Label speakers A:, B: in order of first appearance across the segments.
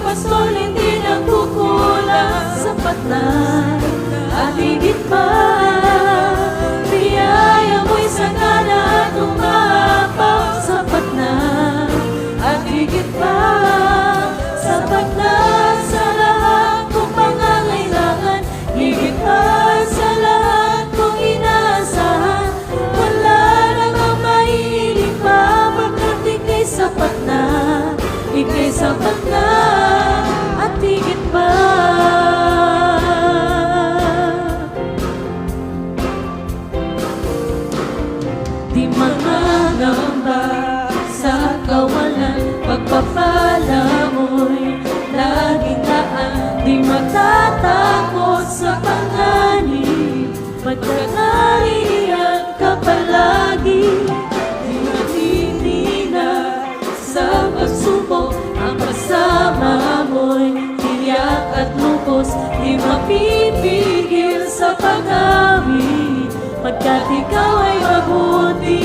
A: pastol, hindi nagkukulang. Sapat na at higit pa, biyaya mo'y sagana at umapaw. Sapat na at higit pa, sapat na sa lahat kong pangangailangan, higit pa sa lahat kong inaasahan. Wala namang mahiling pa, pagkat ika'y sapat na, ika'y sapat na at higit pa. Di mangangamba sa kawalan, pagpapala mo'y laging daan. Di matatakot sa panganib, magkakaiyan ka palagi. Di matitinag sa pagsubok, ang kasama mo'y tiyak at lubos. Di mapipigil sa pag-awit, pagkat ikaw ay mabuti.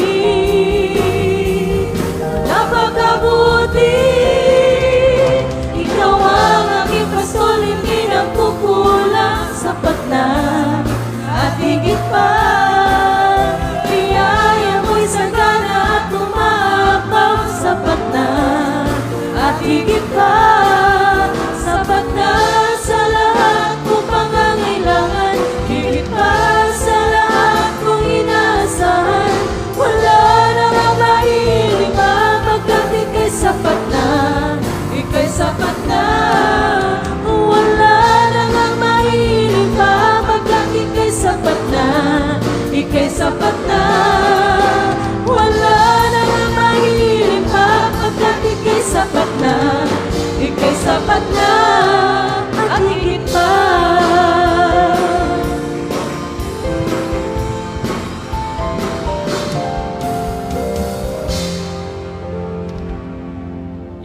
A: Napakabuti, ikaw ang aking pastol, hindi nagkukulang. Sapat na at higit pa, biyaya mo'y sagana at umapaw. Sapat na at higit pa, sapat na sa lahat kong pangangailangan, higit pa sa lahat kong inaasahan. Wala namang mahiling pa, pagkat ika'y sapat na, ika'y sapat na. Wala namang mahiling pa, pagkat ika'y sapat na, ika'y sapat na. Wala namang mahiling pa, pagkat ika'y sapat na, ika'y sapat na at higit pa.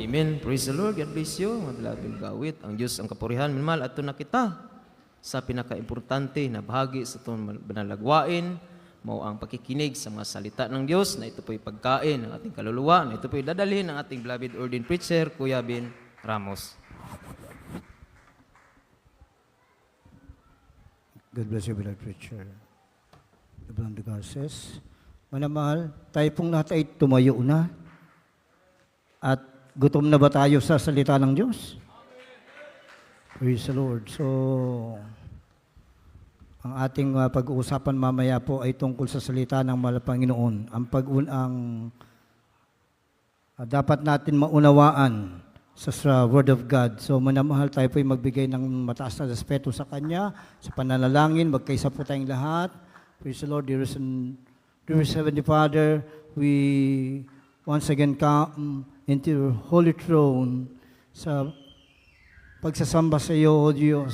B: Amen. Praise the Lord. God bless you. Madalabing gawit. Ang Diyos ang kapurihan. Minmal ato na kita sa pinaka-importante na bahagi sa itong banalagwain. Mao ang pakikinig sa mga salita ng Diyos na ito po'y pagkain ng ating kaluluwa, na ito po'y dadalhin ng ating beloved ordained preacher, Kuya Ben Ramos.
C: God bless you, beloved preacher. The Blam de Garces. Manamahal, tayo pong lahat ay tumayo na. At gutom na ba tayo sa salita ng Diyos? Praise the Lord. So, ang ating pag-uusapan mamaya po ay tungkol sa salita ng mahal na Panginoon. Ang dapat natin maunawaan sa Word of God. So, manamahal, tayo po ay magbigay ng mataas na respeto sa Kanya, sa pananalangin, magkaisa po tayong lahat. Praise the Lord, dear Heavenly Father, we once again come into your holy throne sa pagsasamba sa iyo, O Diyos,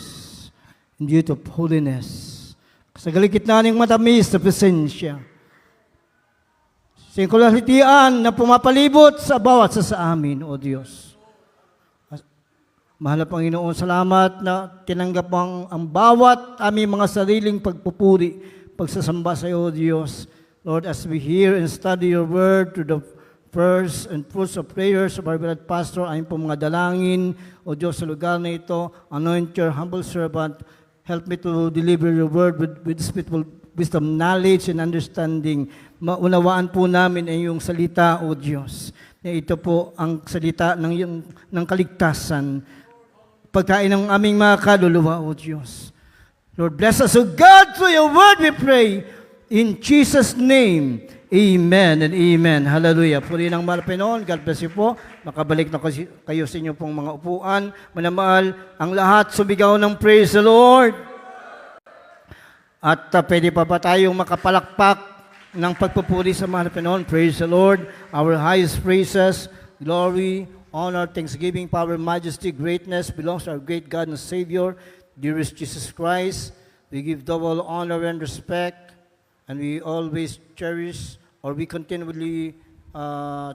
C: in beauty of holiness. Sa galigitnaan ng matamis na presensya. Singkulalitian na pumapalibot sa bawat sa amin, O Diyos. Mahal na Panginoon, salamat na tinanggap mo ang bawat aming mga sariling pagpupuri, pagsasamba sa iyo, O Diyos. Lord, as we hear and study your word to the prayers and fruits of prayers of our beloved pastor, ayon po mga dalangin, O Diyos, sa lugar na ito, anoint your humble servant, help me to deliver your word with spiritual wisdom, knowledge, and understanding. Maunawaan po namin ang iyong salita, O Diyos, na ito po ang salita ng kaligtasan, pagkain ng aming mga kaluluwa, O Diyos. Lord, bless us, O God, through your word we pray, in Jesus' name. Amen and amen. Hallelujah. Puri ng mahal Panginoon. God bless you po. Makabalik na kayo sa inyo pong mga upuan. Manamahal, ang lahat sumigaw ng praise the Lord. At pwede pa ba tayong makapalakpak ng pagpupuri sa mahal Panginoon? Praise the Lord. Our highest praises, glory, honor, thanksgiving, power, majesty, greatness belongs to our great God and Savior, dearest Jesus Christ. We give double honor and respect. And we always cherish, or we continually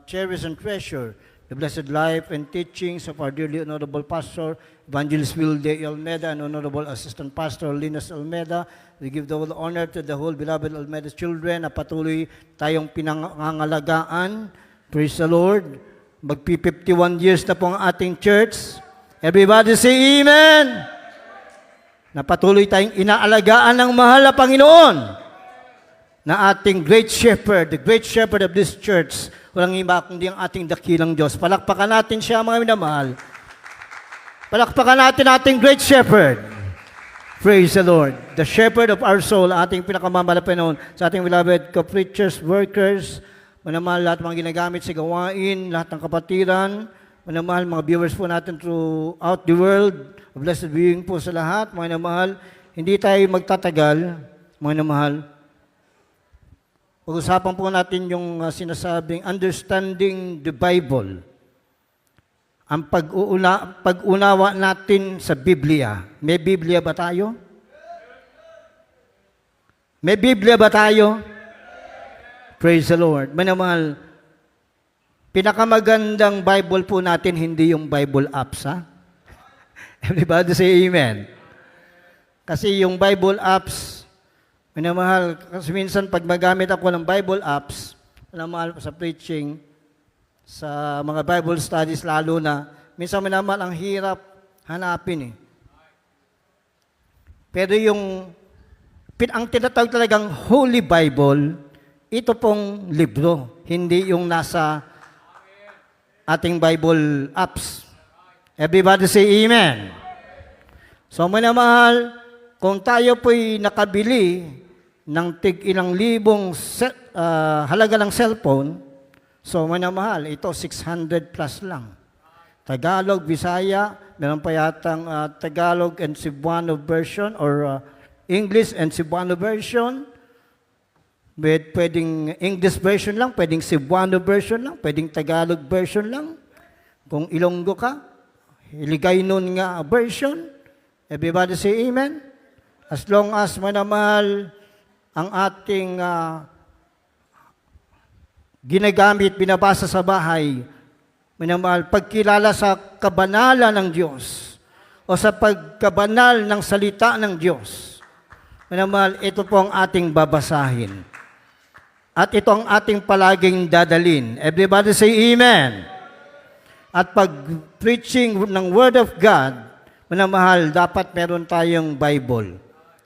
C: cherish and treasure the blessed life and teachings of our dearly honorable pastor, Evangelist Will De Almeida, and honorable assistant pastor, Linus Almeida. We give the whole honor to the whole beloved Almeida children na patuloy tayong pinangangalagaan. Praise the Lord. Magpi-51 years na po ang ating church. Everybody say Amen. Na patuloy tayong inaalagaan ng mahal na Panginoon na ating great shepherd, the great shepherd of this church. Walang iba kundi ang ating dakilang Diyos. Palakpakan natin siya, mga minamahal. Palakpakan natin ating great shepherd. Praise the Lord. The shepherd of our soul, ating pinakamamala Panginoon, sa ating beloved co-preachers, workers, manamahal lahat mga ginagamit sa gawain, lahat ng kapatiran, manamahal mga viewers po natin throughout the world, blessed viewing po sa lahat, mga namahal. Hindi tayo magtatagal, mga namahal. Pag-usapan po natin yung sinasabing understanding the Bible. Ang pag-unawa natin sa Biblia. May Biblia ba tayo? May Biblia ba tayo? Praise the Lord. Manamahal, pinakamagandang Bible po natin, hindi yung Bible apps, ha? Everybody say amen. Kasi yung Bible apps, minamahal, kasi minsan pag magamit ako ng Bible apps, minamahal sa preaching, sa mga Bible studies lalo na, minsan minamahal ang hirap hanapin eh. Pero ang tinatawag talagang Holy Bible, ito pong libro, hindi yung nasa ating Bible apps. Everybody say amen. So minamahal, kung tayo po'y nakabili ng ilang libong halaga ng cellphone, so minamahal, ito 600 plus lang. Tagalog, Bisaya, meron pa yatang Tagalog and Cebuano version or English and Cebuano version. Pwedeng English version lang, pwedeng Cebuano version lang, pwedeng Tagalog version lang. Kung Ilonggo ka, iligay nun nga version. Everybody say amen. As long as manamahal ang ating ginagamit, binabasa sa bahay, manamahal, pagkilala sa kabanalan ng Diyos o sa pagkabanal ng salita ng Diyos, manamahal, ito po ang ating babasahin. At ito ang ating palaging dadalin. Everybody say amen. At pag preaching ng Word of God, manamahal, dapat meron tayong Bible.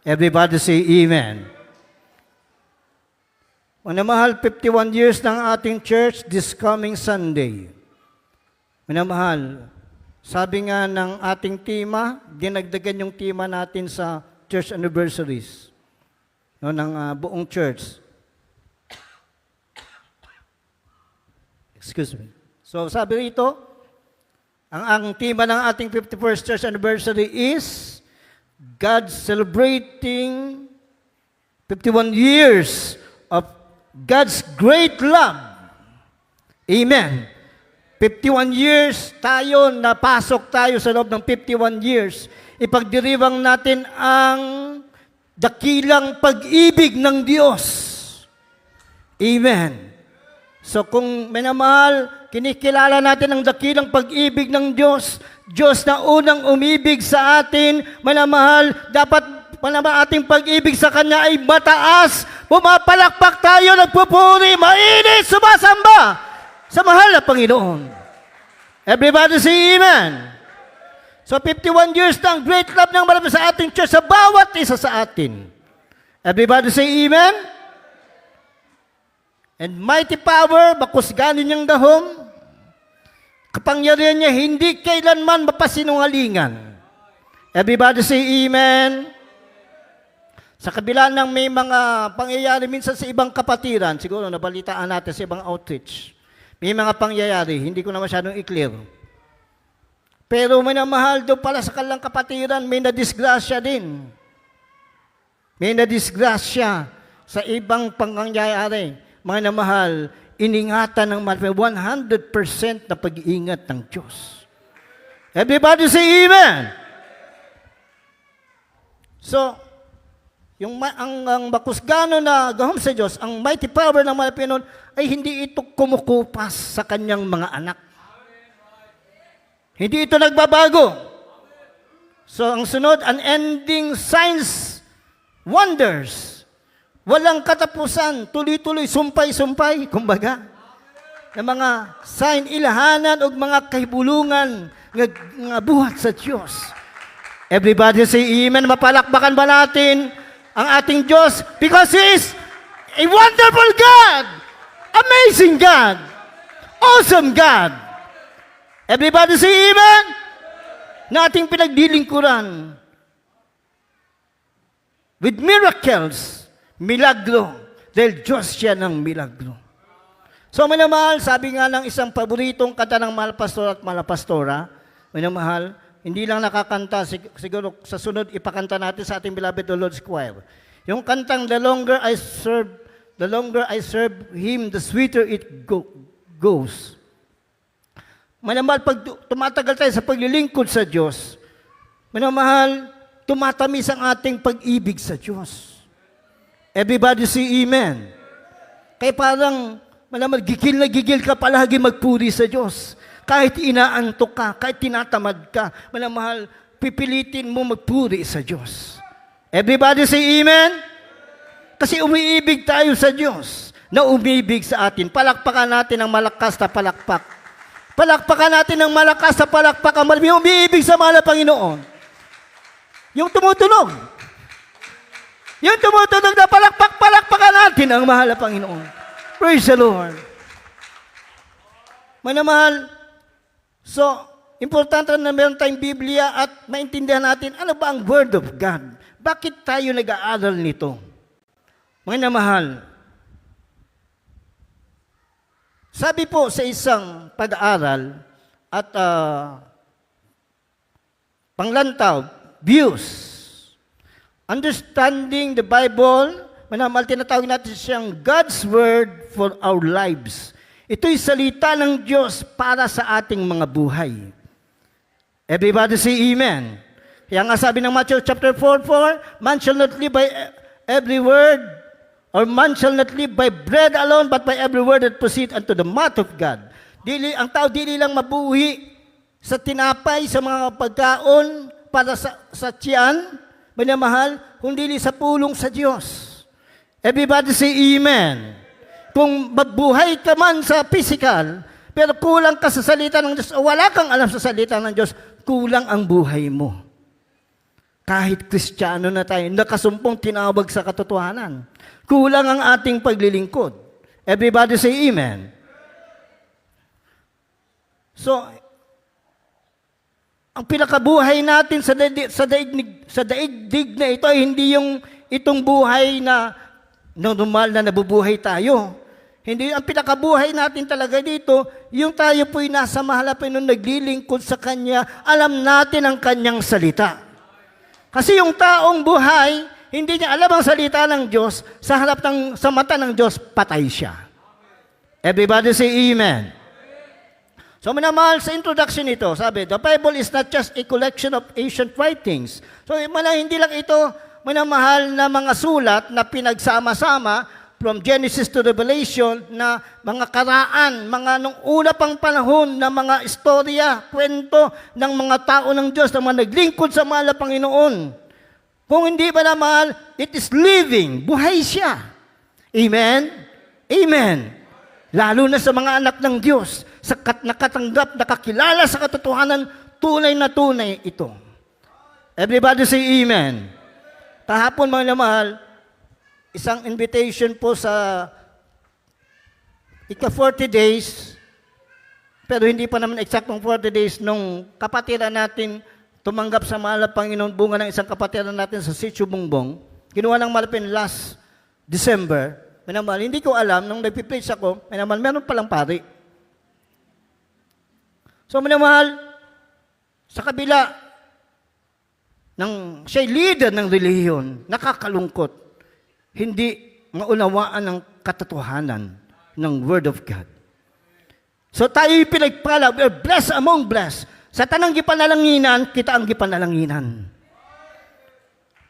C: Everybody say amen. Manamahal, 51 years ng ating church this coming Sunday. Manamahal, sabi nga ng ating tema, dinagdagan yung tema natin sa church anniversaries ng buong church. Excuse me. So sabi rito, ang tema ng ating 51st church anniversary is God celebrating 51 years of God's great love. Amen. 51 years tayo, napasok tayo sa loob ng 51 years. Ipagdiriwang natin ang dakilang pag-ibig ng Diyos. Amen. So kung minamahal, kinikilala natin ang dakilang pag-ibig ng Diyos, Diyos na unang umibig sa atin, minamahal, dapat ating pag-ibig sa Kanya ay mataas. Pumapalakpak tayo, nagpupuri, mainit, sumasamba sa mahal na Panginoon. Everybody say amen. So 51 years ng great love ng marami sa ating church sa bawat isa sa atin. Everybody say amen. And mighty power, makusganin niyang dahom, kapangyarihan niya hindi kailanman mapasinungalingan. Everybody say amen. Sa kabila ng may mga pangyayari minsan sa ibang kapatiran, siguro nabalitaan natin sa ibang outreach, may mga pangyayari, hindi ko na masyadong i-clear. Pero minamahal doon pala sa kanilang kapatiran, may nadisgrasya din. May nadisgrasya sa ibang pangyayari. Mga namahal, iningatan ng 100% na pag-iingat ng Diyos. Everybody say amen. So, ang makusgano na gahom sa Diyos, ang mighty power ng mga Pinoon, ay hindi ito kumukupas sa kanyang mga anak. Hindi ito nagbabago. So, ang sunod, unending signs, wonders. Walang katapusan, tuloy-tuloy, sumpay-sumpay, kumbaga, ng mga sign, ilahanan o mga kahibulungan nga buhat sa Diyos. Everybody say amen. Mapalakbakan ba natin ang ating Diyos? Because He is a wonderful God, amazing God, awesome God. Everybody say amen. Na ating pinagdilingkuran with miracles, milagro, dahil Diyos siya ng milagro. So, minamahal, sabi nga ng isang paboritong kanta ng mahal pastor at mahal pastora, minamahal, hindi lang nakakanta, siguro sa sunod ipakanta natin sa ating beloved the Lord's Choir. Yung kantang, the longer I serve Him, the sweeter it goes. Minamahal, pag tumatagal tayo sa paglilingkod sa Diyos, minamahal, tumatamis ang ating pag-ibig sa Diyos. Everybody say amen. Kaya parang, minamahal, gigil na gigil ka palagi magpuri sa Diyos. Kahit inaantok ka, kahit tinatamad ka, minamahal, pipilitin mo magpuri sa Diyos. Everybody say amen. Kasi umiibig tayo sa Diyos na umibig sa atin. Palakpakan natin ang malakas na palakpak. Palakpakan natin ng malakas na palakpak ang umiibig sa mahal na Panginoon. Yung tumutunog. Yung tumutunog na palakpakan natin ang mahal na Panginoon. Praise the Lord. Manamahal, so, importante na meron tayong Biblia at maintindihan natin ano ba ang Word of God. Bakit tayo nag-aaral nito? Manamahal, sabi po sa isang pag-aaral at panglantaw, views, understanding the Bible, manamahal, tinatawag natin siyang God's Word for our lives. Ito'y salita ng Diyos para sa ating mga buhay. Everybody say amen. Kaya nga sabi ng Matthew chapter 4:4, man shall not live by every word, or man shall not live by bread alone, but by every word that proceeds unto the mouth of God. Ang tao dili lang mabuhi sa tinapay, sa mga pagkaon, para sa tiyan, minamahal, kundi sa pulong sa Diyos. Everybody say amen. Kung mabuhay ka man sa physical, pero kulang ka sa salita ng Diyos, o wala kang alam sa salita ng Diyos, kulang ang buhay mo. Kahit Kristiyano na tayo, nakasumpong tinawag sa katotohanan, kulang ang ating paglilingkod. Everybody say amen. So, ang pinakabuhay natin sa daigdig na ito ay hindi yung itong buhay na normal na nabubuhay tayo. Hindi, ang pinakabuhay natin talaga dito, yung tayo po'y nasa mahal na Panginoon, naglilingkod sa Kanya, alam natin ang Kanyang salita. Kasi yung taong buhay, hindi niya alam ang salita ng Diyos, sa mata ng Diyos, patay siya. Everybody say amen. So, minamahal, sa introduction nito, sabi, the Bible is not just a collection of ancient writings. So, hindi lang ito, minamahal na mga sulat na pinagsama-sama from Genesis to Revelation na mga karaan, mga nung una pang panahon na mga istorya, kwento ng mga tao ng Diyos na mga naglingkod sa mahal na Panginoon. Kung hindi ba na mahal, it is living. Buhay siya. Amen? Amen. Lalo na sa mga anak ng Diyos, nakatanggap, nakakilala sa katotohanan, tunay na tunay ito. Everybody say amen. Kahapon mga mahal, isang invitation po sa ika-40 days, pero hindi pa naman eksaktong 40 days nung kapatiran natin tumanggap sa mahal na Panginoon, bunga ng isang kapatiran natin sa Sitio Bungbong. Ginawa ng Malapin last December. Minamahal, hindi ko alam, nung nagpipreach ako, minamahal, meron palang pari. So minamahal, sa kabila ng siya'y leader ng relihiyon, nakakalungkot. Hindi maunawaan ng katotohanan ng Word of God. So tayo'y pinagpala, we are blessed among blessed. Sa tanang gipanalanginan, kita ang gipanalanginan.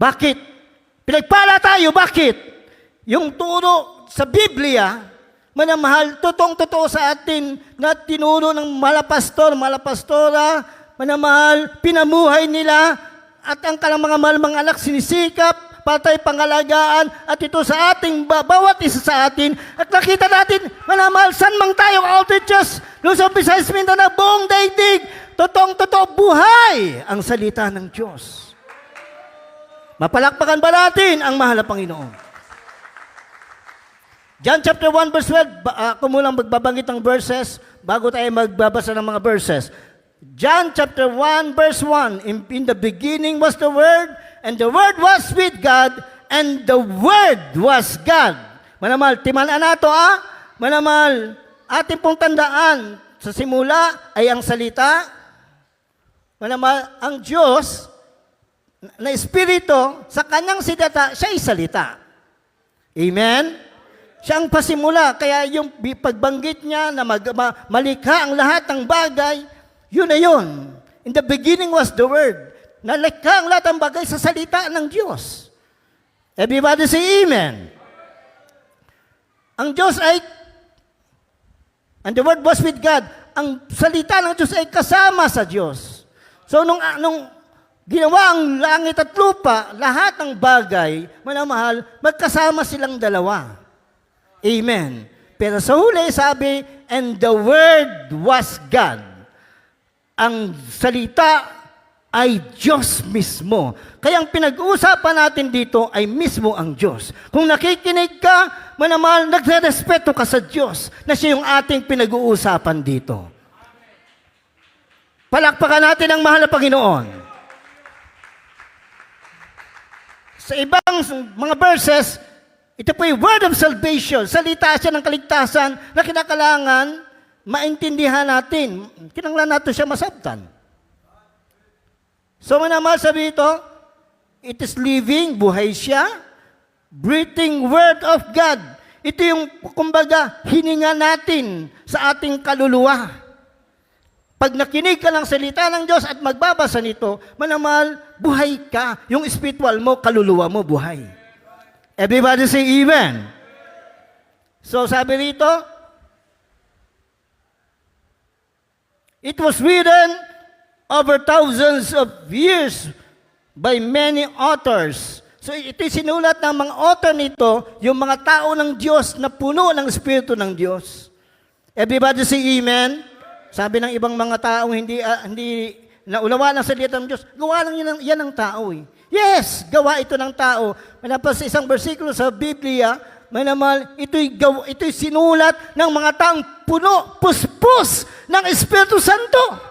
C: Bakit? Pinagpala tayo, bakit? Yung turo sa Biblia, manamahal, totoong-totoo sa atin na tinuro ng malapastora, manamahal, pinamuhay nila, at ang kalang mga anak sinisikap, patay pangalagaan, at ito sa ating, bawat isa sa atin, at nakita natin, manamahal, saan mang tayo, outreaches, Luzon, Visayas, Mindanao, buong daigdig, totoong-totoo buhay ang salita ng Diyos. Mapalakpakan ba natin ang mahal na Panginoon? John chapter 1 verse 12, ako munang magbabanggit ng verses bago tayo magbabasa ng mga verses. John chapter 1 verse 1, in the beginning was the Word, and the Word was with God, and the Word was God. Manamal, timalaan nato Manamal, ating pong tandaan, sa simula ay ang salita. Manamal, ang Diyos na Espiritu, sa kanyang salita, siya ay salita. Amen? Siya ang pasimula, kaya yung pagbanggit niya na malikha ang lahat ng bagay, yun na yun. In the beginning was the Word. Nalikha ang lahat ng bagay sa salita ng Diyos. Everybody say Amen. Ang Diyos ay, and the Word was with God, ang salita ng Diyos ay kasama sa Diyos. So, nung ginawa ang langit at lupa, lahat ng bagay, manamahal, magkasama silang dalawa. Amen. Pero sa huli, sabi, and the Word was God. Ang salita ay Diyos mismo. Kaya ang pinag-uusapan natin dito ay mismo ang Diyos. Kung nakikinig ka, manamahal, nagre-respeto ka sa Diyos na siya yung ating pinag-uusapan dito. Palakpakan natin ang mahal na Panginoon. Sa ibang mga verses, ito po yung word of salvation. Salita siya ng kaligtasan na kinakailangan maintindihan natin. Kinanglan natin siya masabtan. So manamahal sabi ito, it is living, buhay siya, breathing word of God. Ito yung, kumbaga, hininga natin sa ating kaluluwa. Pag nakinig ka ng salita ng Diyos at magbabasa nito, manamahal, buhay ka. Yung spiritual mo, kaluluwa mo, buhay. Everybody say Amen. So sabi rito, it was written over thousands of years by many authors. So ito'y sinulat ng mga author nito, yung mga tao ng Diyos na puno ng Espiritu ng Diyos. Everybody say Amen. Sabi ng ibang mga taong hindi naunawa ng salita ng Diyos, gawa lang yan ng tao eh. Yes, gawa ito ng tao. Manapas sa isang bersikulo sa Biblia, manamal, ito'y sinulat ng mga taong puno, puspos ng Espiritu Santo.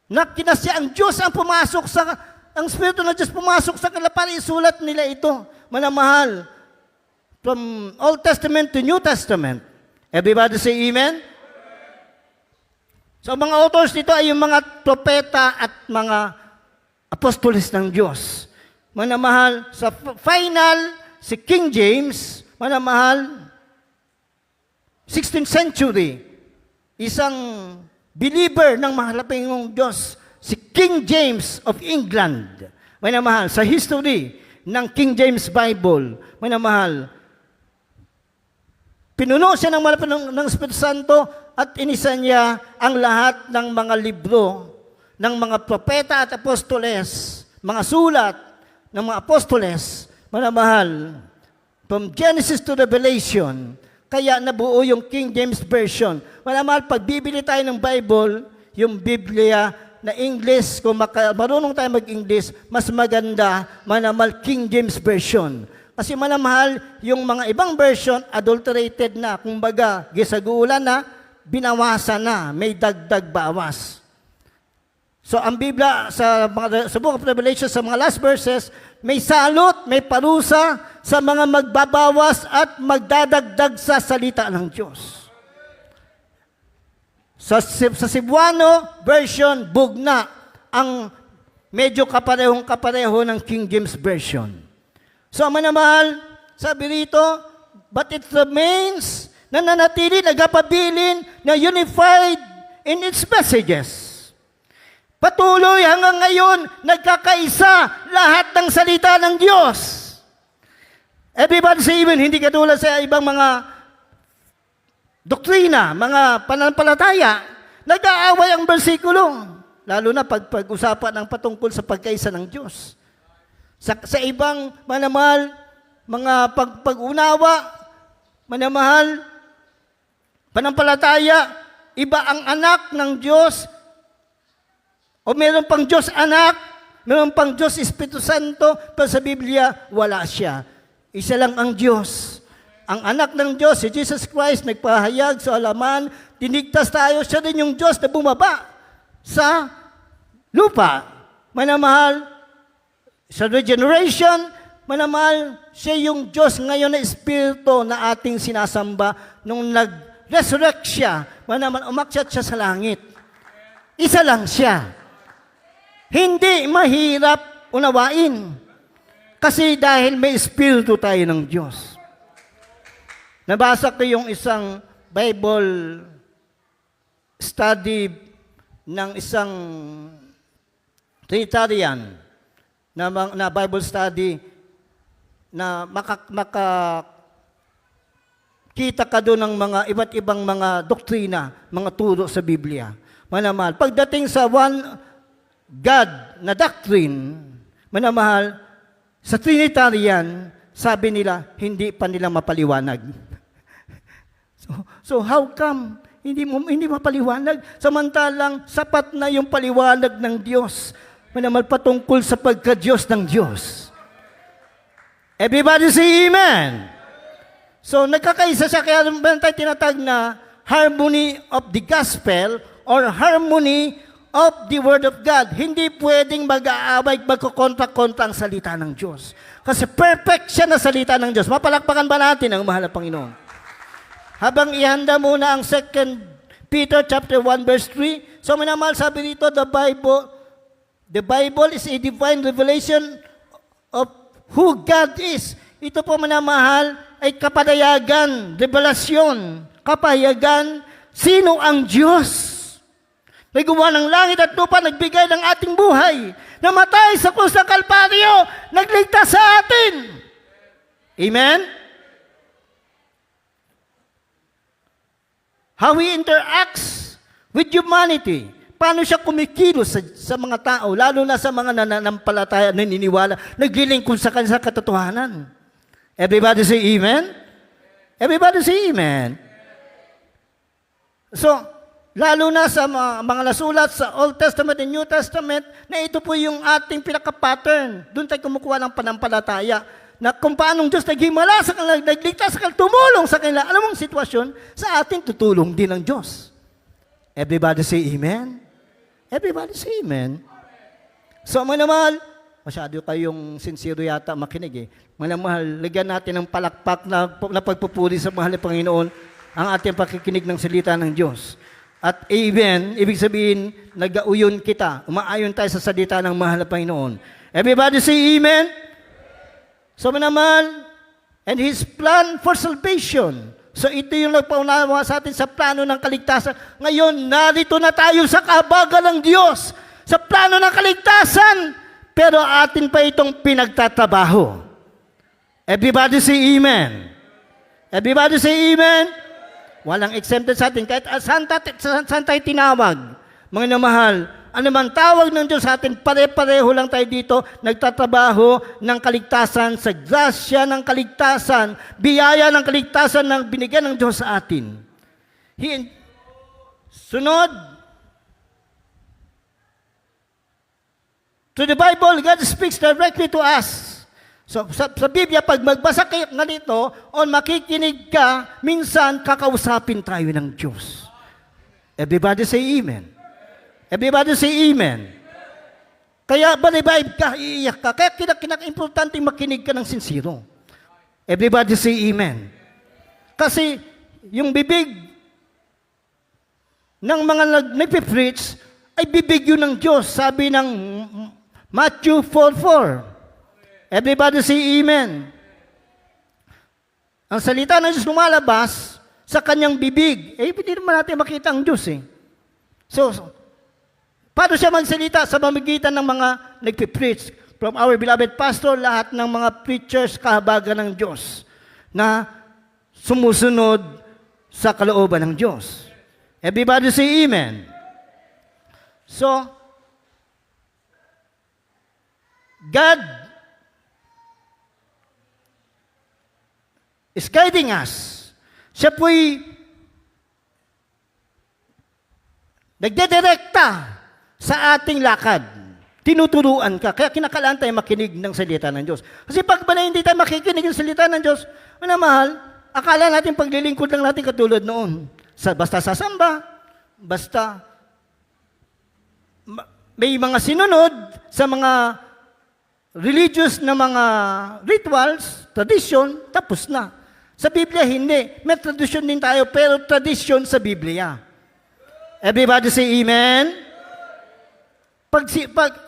C: Na kinasya ang Diyos ang Espiritu ng Diyos pumasok sa kanila para isulat nila ito. Manamahal, from Old Testament to New Testament. Everybody say Amen? So, mga authors dito ay yung mga propeta at mga apostoles ng Diyos. Manamahal, sa final, si King James, manamahal, 16th century, isang believer ng mahalaping Diyos, si King James of England, manamahal, sa history ng King James Bible, manamahal, pinuno siya ng Espiritu Santo at inisa niya ang lahat ng mga libro ng mga propeta at apostoles, mga sulat ng mga apostoles, manamahal, from Genesis to Revelation, kaya nabuo yung King James Version. Manamahal, pag bibili tayo ng Bible, yung Biblia na English, kung marunong tayo mag-English, mas maganda, manamahal, King James Version. Kasi manamahal, yung mga ibang version, adulterated na, kumbaga, gisagulan na, binawasan na, may dagdag bawas. So ang Biblia sa Book of Revelation, sa mga last verses, may salot, may parusa sa mga magbabawas at magdadagdag sa salita ng Diyos. Sa Cebuano version, bugna ang medyo kapareho ng King James Version. So manamahal, sabi rito, but it remains nananatili, nagapabilin, na unified in its messages. Patuloy hanggang ngayon, nagkakaisa lahat ng salita ng Diyos. Everybody say Amen. Hindi katulad sa ibang mga doktrina, mga pananampalataya, nag-aaway ang bersikulo. Lalo na pag-usapan ng patungkol sa pagkaisa ng Diyos. Sa ibang manamahal, mga pag-unawa, manamahal, panampalataya, iba ang anak ng Diyos, O meron pang Diyos Anak, meron pang Diyos Espiritu Santo, pero sa Biblia, wala siya. Isa lang ang Diyos. Ang anak ng Diyos, si Jesus Christ, nagpahayag sa alaman, tinigtas tayo, siya din yung Diyos na bumaba sa lupa. Manamahal, sa regeneration, manamahal, siya yung Diyos ngayon na Espiritu na ating sinasamba nung nag-resurrect siya, manamahal, umakyat siya sa langit. Isa lang siya. Hindi mahirap unawain. Kasi dahil may Espiritu tayo ng Diyos. Nabasa ko yung isang Bible study ng isang Trinitarian na Bible study na makita ka doon ng mga iba't ibang mga doktrina, mga turo sa Biblia. Manamahal, pagdating sa one God na doctrine, manamahal, sa Trinitarian, sabi nila, hindi pa nila mapaliwanag. So how come hindi mapaliwanag? Samantalang sapat na yung paliwanag ng Diyos. Manamahal, patungkol sa pagka-Diyos ng Diyos. Everybody say amen. So nagkakaisa siya, kaya tayo tinatag na harmony of the gospel or harmony of the Word of God. Hindi pwedeng mag-aaway, magkukontra-kontra ang salita ng Diyos. Kasi perfect siya na salita ng Diyos. Mapalakpakan ba natin ang mahal na Panginoon? Habang ihanda muna ang 2 Peter chapter 1 verse 3. So minamahal, sabi dito, the Bible is a divine revelation of who God is. Ito po minamahal ay kapadayagan, revelasyon, kapahayagan, sino ang Diyos? Naggawa ng langit at lupa, nagbigay ng ating buhay, namatay sa krus ng Kalbaryo, nagligtas sa atin. Amen? How He interacts with humanity. Paano siya kumikilos sa mga tao, lalo na sa mga nananampalataya, naniniwala, naglilingkod sa kanya sa katotohanan. Everybody say amen? Everybody say amen? So, lalo na sa mga nasulat sa Old Testament and New Testament, na ito po yung ating pinaka-pattern. Doon tayo kumukuha ng panampalataya na kung paanong Diyos naghimala sa kanila, nagligtas sa kanila, tumulong sa kanila. Alam mong sitwasyon, sa atin tutulong din ng Diyos. Everybody say amen? Everybody say amen? So, manamahal, masyado kayong sincere yata makinig eh. Manamahal, lagyan natin ng palakpak na pagpupuri sa mahal na Panginoon ang ating pakikinig ng salita ng Diyos. At amen, ibig sabihin, nag-auyon kita, umaayon tayo sa salita ng mahal na Panginoon. Everybody say amen? So naman, and His plan for salvation. So ito yung nagpaunawa sa atin sa plano ng kaligtasan. Ngayon, narito na tayo sa kahabagan ng Diyos, sa plano ng kaligtasan, pero atin pa itong pinagtatrabaho. Everybody say amen? Everybody say amen? Walang exempted sa atin. Kahit saan tayo tinawag, mga namahal, anumang tawag ng Diyos sa atin, pare-pareho lang tayo dito, nagtatrabaho ng kaligtasan, sa grasya ng kaligtasan, biyaya ng kaligtasan ng binigyan ng Diyos sa atin. Sunod, to the Bible, God speaks directly to us. So, sa Biblia, pag magbasa kayo nga dito, o makikinig ka, minsan kakausapin tayo ng Diyos. Everybody say amen. Everybody say amen. Kaya balibayib ka, iiyak ka. Kaya kinaka-importante makinig ka ng sincero. Everybody say amen. Kasi yung bibig ng mga nagpipreach ay bibig yun ng Diyos. Sabi ng Matthew 4:4. Everybody say amen. Ang salita ng Diyos lumalabas sa kanyang bibig. Hindi naman natin makita ang Diyos eh. So, paano siya magsalita? Sa pamamagitan ng mga nagpipreach. From our beloved pastor, lahat ng mga preachers kahabagan ng Diyos na sumusunod sa kalooban ng Diyos. Everybody say amen. So, God is guiding us. Siya po'y nagdedirekta sa ating lakad. Tinuturuan ka. Kaya kinakailangan tayo makinig ng salita ng Diyos. Kasi pag ba na hindi tayo makikinig ng salita ng Diyos, mahal, akala natin paglilingkod lang natin katulad noon. Basta sasamba, basta may mga sinunod sa mga religious na mga rituals, tradition, tapos na. Sa Biblia, hindi. May tradition din tayo, pero tradition sa Biblia. Everybody say amen? Pag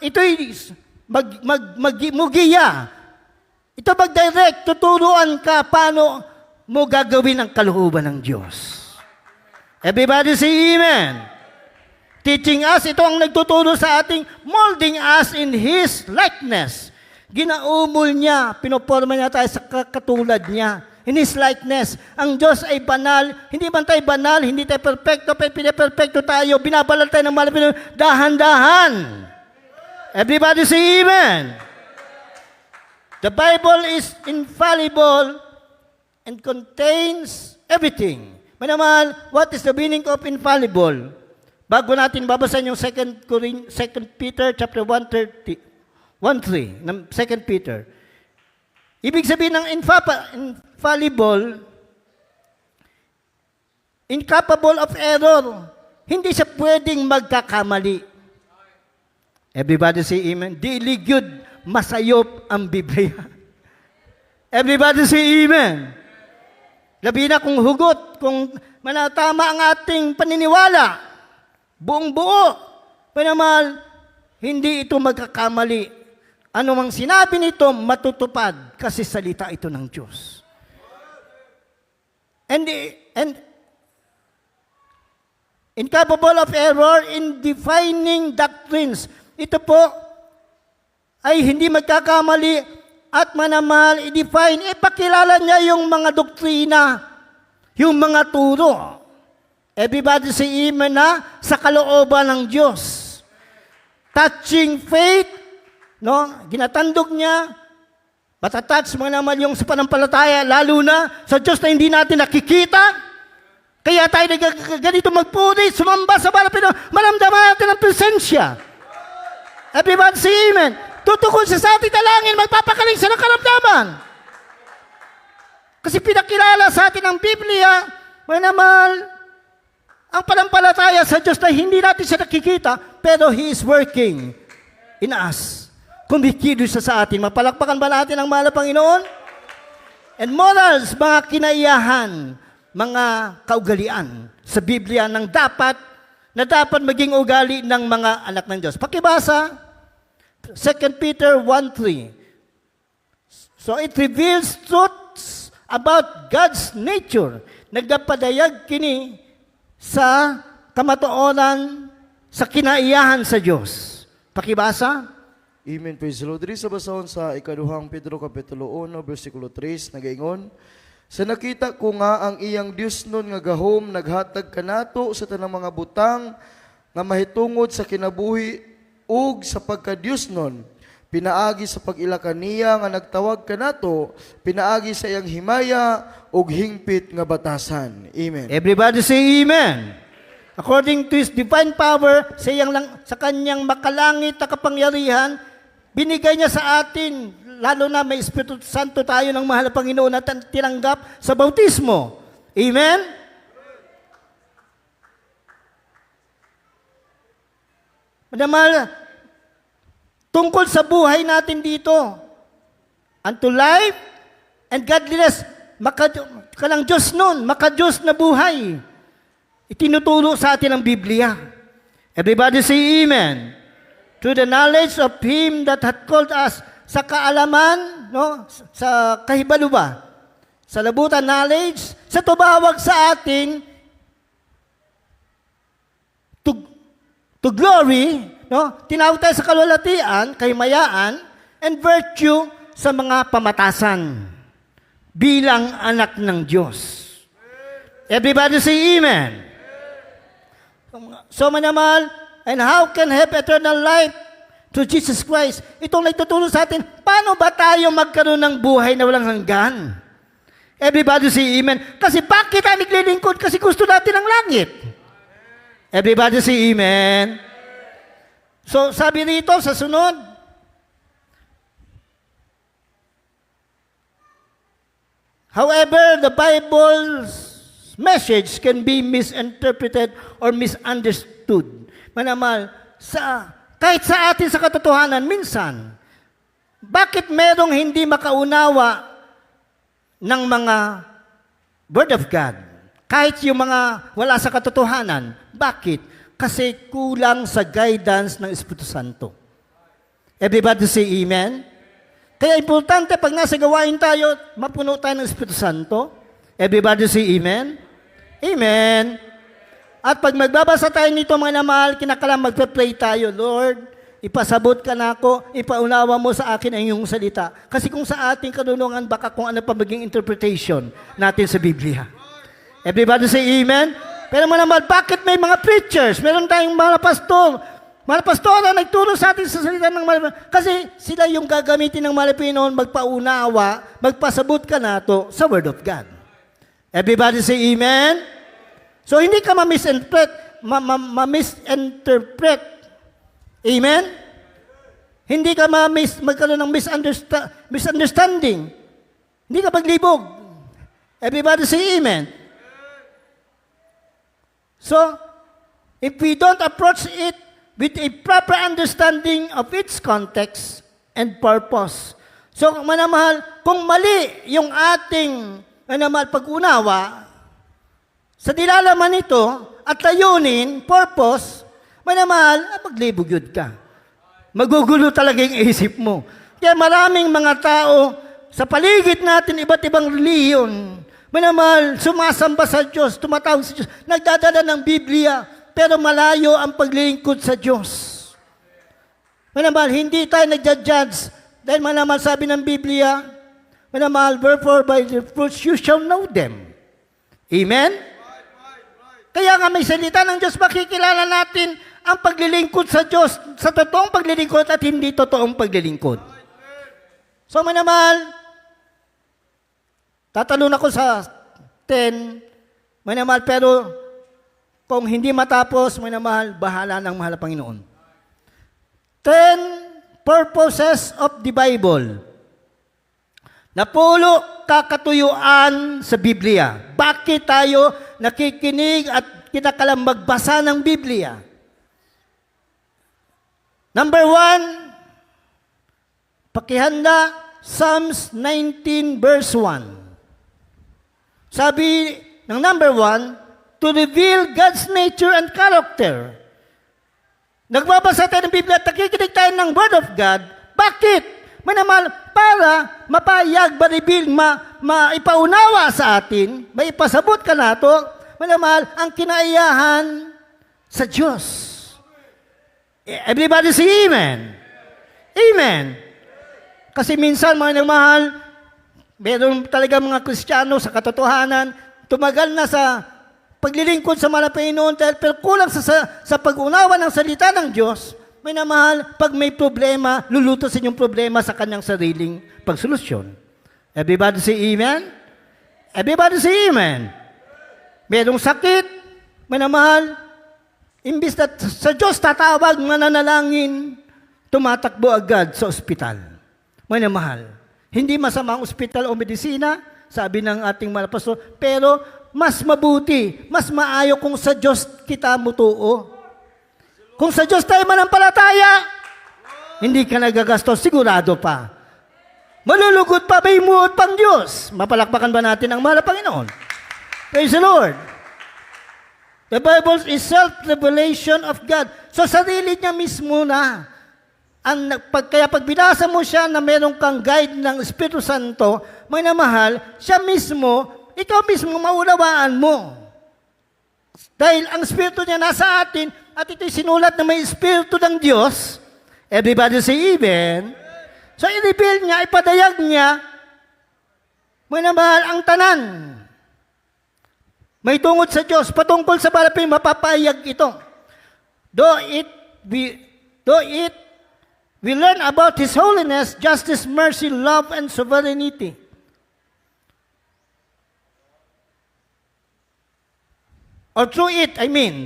C: ito'y mugiya, ito mag-direct, tuturuan ka paano mo gagawin ang kalooban ng Diyos. Everybody say amen. Teaching us, ito ang nagtuturo sa ating, molding us in His likeness. Ginaumol niya, pinoporma niya tayo sa katulad niya. In His likeness. Ang Diyos ay banal. Hindi man tayo banal, hindi tayo perfecto, pero pinaperfecto tayo. Binabalal tayo ng malapit, dahan-dahan. Everybody say amen. The Bible is infallible and contains everything. Manaman, what is the meaning of infallible? Bago natin babasahin yung 2 Peter chapter 1:3 ng 2 Peter. Ibig sabihin ng infallible, incapable of error. Hindi siya pwedeng magkakamali. Everybody say amen. Dili gyud masayop ang Biblia. Everybody say amen. Labi na kung hugot, kung manatama ang ating paniniwala, buong buo, panamal, hindi ito magkakamali. Ano mang sinabi nito, matutupad kasi salita ito ng Diyos. And incapable of error in defining doctrines. Ito po ay hindi magkakamali at manamal, i-define, ipakilala niya yung mga doktrina, yung mga turo. Everybody say amen na sa kalooban ng Diyos. Touching faith, no? Ginatandog niya, matatouch mo naman yung sa panampalataya, lalo na sa Diyos na hindi natin nakikita. Kaya tayo ganito magpuri, sumamba sa balapin, maramdaman natin ang presensya. Everybody say amen. Tutukod siya sa ating dalangin, magpapakaling siya ng karamdaman. Kasi pinakilala sa atin ang Biblia, manamal, ang panampalataya sa Diyos na hindi natin siya nakikita, pero He is working in us. Kumikilos siya sa atin. Mapalakpakan ba natin ang mahal na Panginoon? And morals, mga kinaiyahan, mga kaugalian sa Biblia na dapat maging ugali ng mga anak ng Diyos. Pakibasa, 2 Peter 1:3. So it reveals truths about God's nature. Nagdapadayag kini sa kamatuoran, sa kinaiyahan sa Diyos. Pakibasa.
D: Amen. Praise the Lord. Diri sa basahon sa ikaduhang Pedro kapitulo 1, versikulo 3, nagaingon, sa nakita ko nga ang iyang Dios nun nga gahom, naghatag kanato sa tanang mga butang, nga mahitungod sa kinabuhi, ug sa pagka-Dios nun, pinaagi sa pag-ilakan niya nga nagtawag kanato, pinaagi sa iyang himaya, ug hingpit nga batasan. Amen.
C: Everybody say amen. According to His divine power, sa kanyang makalangit na kapangyarihan, binigay niya sa atin, lalo na may Espiritu Santo tayo ng mahal na Panginoon na tinanggap sa bautismo. Amen? Manamal, tungkol sa buhay natin dito, unto life and godliness, kalang Diyos nun, maka-Diyos na buhay. Itinuturo sa atin ang Biblia. Everybody say amen. To the knowledge of Him that hath called us, sa kaalaman, no? Sa kahibaluba, sa labutan knowledge, sa tumawag sa atin to glory, no? Tinawag tayo sa kalwalatian, kahimayaan, and virtue sa mga pamatasan bilang anak ng Diyos. Everybody say amen. So manamal, and how can have eternal life through Jesus Christ? Itong nagtuturo sa atin, paano ba tayo magkaroon ng buhay na walang hanggan? Everybody say amen. Kasi bakit tayo naglilingkod? Kasi gusto natin ang langit. Everybody say amen. So, sabi rito sa sunod, however, the Bible's message can be misinterpreted or misunderstood. Manamal, kahit sa atin sa katotohanan, minsan, bakit merong hindi makaunawa ng mga Word of God? Kahit yung mga wala sa katotohanan. Bakit? Kasi kulang sa guidance ng Espiritu Santo. Everybody say amen? Kaya importante pag nasa gawain tayo, mapuno tayo ng Espiritu Santo. Everybody say amen? Amen. At pag magbabasa tayo nito mga namahal, kinakalang magpe-pray tayo, Lord, ipasabot ka na ako, ipaunawa mo sa akin ang iyong salita. Kasi kung sa ating karunungan, baka kung ano pa maging interpretation natin sa Biblia. Everybody say amen? Pero mga namahal, bakit may mga preachers? Meron tayong mga pastor. Mga pastora nagturo sa atin sa salita ng Malapinoon. Kasi sila yung gagamitin ng Malapinoon, magpaunawa, magpasabot ka na to sa Word of God. Everybody say amen? So, hindi ka ma-misinterpret. Amen? Hindi ka magkaroon ng misunderstanding. Hindi ka maglibog. Everybody say amen? So, if we don't approach it with a proper understanding of its context and purpose. So, manamahal, kung mali yung ating pag-unawa, sa nilalaman nito at layunin, purpose, manamahal, maglibog yun ka. Magugulo talaga yung isip mo. Kaya maraming mga tao sa paligid natin, iba't ibang reliyon, manamahal, sumasamba sa Diyos, tumatawag sa Diyos, nagdadala ng Biblia, pero malayo ang paglilingkod sa Diyos. Manamahal, hindi tayo nagja-judge dahil manamahal sabi ng Biblia, manamahal, wherefore by the fruits you shall know them. Amen? Kaya nga may salita ng Diyos, makikilala natin ang paglilingkod sa Diyos, sa totoong paglilingkod at hindi totoong paglilingkod. So manamahal, tatalon ako sa 10, manamahal, pero kung hindi matapos, manamahal, bahala ng mahal na Panginoon. 10 purposes of the Bible. Napulo kakatuyuan sa Biblia. Bakit tayo nakikinig at kinakalang magbasa ng Biblia? Number 1, pakihanda, Psalms 19 verse 1. Sabi ng number 1, to reveal God's nature and character. Nagbabasa tayo ng Biblia at nakikinig tayo ng Word of God. Bakit? Manamahal, para mapayag, ma-reveal, maipaunawa sa atin, maipasabot ka na ito, manamahal, ang kinaiyahan sa Diyos. Everybody say amen. Amen. Kasi minsan, mga nagmahal, meron talaga mga Kristiyano sa katotohanan, tumagal na sa paglilingkod sa Panginoon, pero kulang sa pag-unawa ng salita ng Diyos. May namahal, pag may problema, lulutosin yung problema sa kanyang sariling pagsolusyon. Everybody say amen? Everybody say amen. Merong sakit, may namahal, imbis na sa Diyos tatawag, mananalangin, tumatakbo agad sa ospital. May namahal. Hindi masama ang ospital o medisina, sabi ng ating mga pastor, pero mas mabuti, mas maayo kung sa Diyos kita mutuo. Kung sa Diyos tayo manampalataya, hindi ka nagagastos, sigurado pa. Malulugod pa, may muot pang Diyos. Mapalakpakan ba natin ang mahal na Panginoon? Praise the Lord. The Bible is self-revelation of God. So sarili niya mismo na. Kaya pag binasa mo siya na meron kang guide ng Espiritu Santo, may namahal, siya mismo, ikaw mismo maunawaan mo. Dahil ang Espiritu niya nasa atin, at ito'y sinulat na may Espiritu ng Diyos, everybody say amen. So, i-reveal niya, ipadayag niya, may namahal ang tanan. May tungod sa Diyos, patungkol sa balapin, mapapayag ito. Though we learn about His holiness, justice, mercy, love, and sovereignty. Or through it,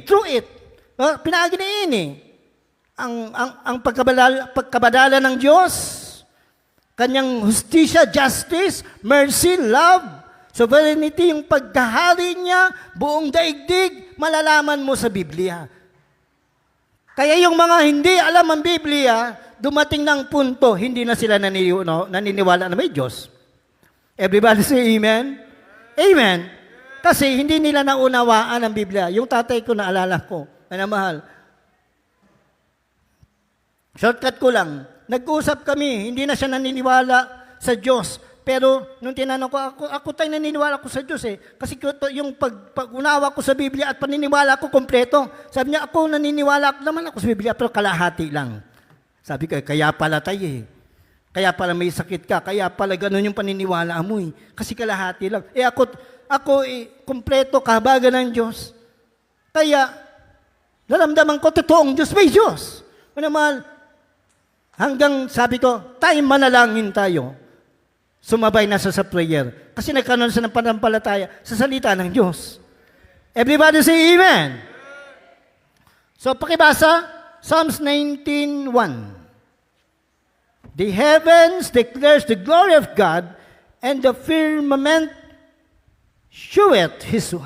C: through it. Pinaagi na ini. ang pagkabadala ng Diyos, kanyang hustisya, justice, mercy, love, sovereignty, yung pagkahari niya, buong daigdig, malalaman mo sa Biblia. Kaya yung mga hindi alam ang Biblia, dumating ng punto, hindi na sila naniniwala na may Diyos. Everybody say amen? Amen. Kasi hindi nila naunawaan ang Biblia. Yung tatay ko, naalala ko, mahal. Shortcut ko lang. Nag-usap kami, hindi na siya naniniwala sa Diyos. Pero nung tinanong ko, ako tayo naniniwala ko sa Diyos eh. Kasi yung pag-unawa ko sa Biblia at paniniwala ko kompleto. Sabi niya, ako naniniwala naman ako sa Biblia, pero kalahati lang. Sabi ko, kaya pala tayo eh. Kaya pala may sakit ka, kaya pala ganun yung paniniwala mo eh. Kasi kalahati lang. Ako kompleto, kahabagan ng Diyos. Kaya, naramdaman ko, totoong Diyos, may Diyos. Mahal, hanggang sabi ko, tayo manalangin tayo. Sumabay na sa prayer. Kasi nagkaroon sa ng panampalataya sa salita ng Diyos. Everybody say amen. So, pakibasa, Psalms 19:1. The heavens declares the glory of God, and the firmament sheweth His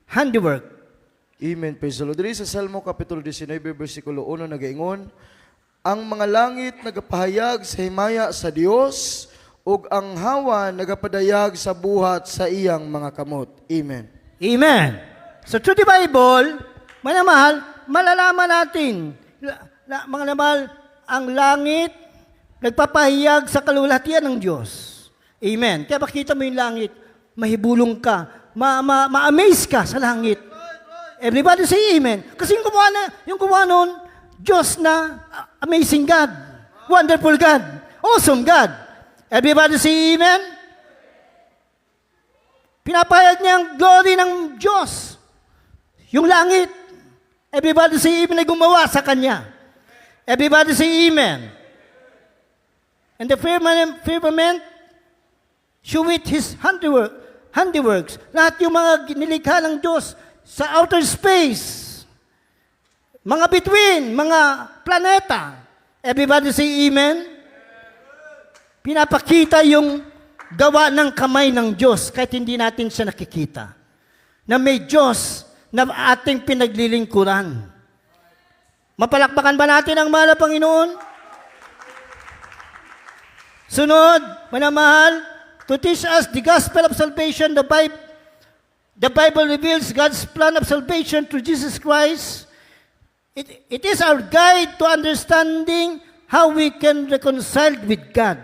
C: handiwork.
D: Amen. Praise the Lord. Diri sa Salmo Kapitulo 19, versikulo 1, nagaingon, ang mga langit nagapahayag sa himaya sa Dios, ug ang hawa nagapadayag sa buhat sa iyang mga kamot. Amen.
C: Amen. So through the Bible, manamahal, malalaman natin, mga namahal, ang langit nagpapahayag sa kalulatian ng Diyos. Amen. Kaya makita mo yung langit, mahibulong ka, ma-amaze ka sa langit. Everybody say amen. Kasi yung gumawa nun, Diyos na amazing God, wonderful God, awesome God. Everybody say amen. Pinapahayag niya ang glory ng Diyos. Yung langit. Everybody say amen ay gumawa sa Kanya. Everybody say amen. And the firmament sheweth His handiworks. Lahat yung mga nilikha ng Diyos sa outer space, mga between, mga planeta. Everybody say amen. Pinapakita yung gawa ng kamay ng Diyos kahit hindi natin siya nakikita. Na may Diyos na ating pinaglilingkuran. Mapalakpakan ba natin ang mahal na Panginoon? Sunod, manamahal, to teach us the gospel of salvation, the Bible reveals God's plan of salvation through Jesus Christ. It is our guide to understanding how we can reconcile with God.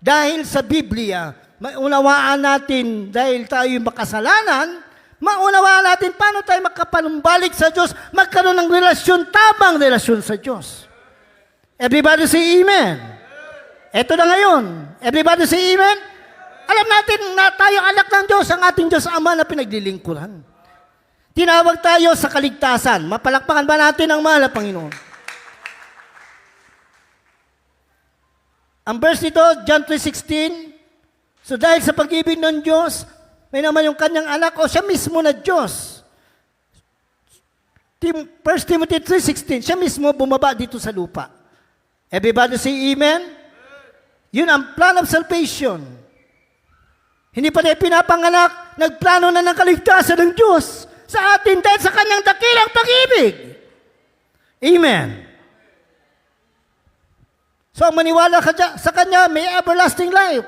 C: Dahil sa Biblia, maunawaan natin, dahil tayo makasalanan, maunawaan natin paano tayo makapanumbalik sa Diyos, magkaroon ng relasyon, tamang relasyon sa Diyos. Everybody say amen. Ito na ngayon. Everybody say amen. Alam natin na tayo anak ng Diyos, ang ating Diyos Ama na pinaglilingkuran. Tinawag tayo sa kaligtasan. Mapalakpakan ba natin ang mahal na Panginoon? Ang verse nito, John 3:16, so dahil sa pag-ibig ng Diyos, may naman yung kanyang anak, o siya mismo na Diyos. 1 Timothy 3:16, siya mismo bumaba dito sa lupa. Everybody say amen? Yun ang plan of salvation. Hindi pa tayo pinapanganak, nagplano na ng kaligtasan ng Diyos sa atin dahil sa kanyang dakilang pag-ibig. Amen. So, maniwala ka sa Kanya, may everlasting life.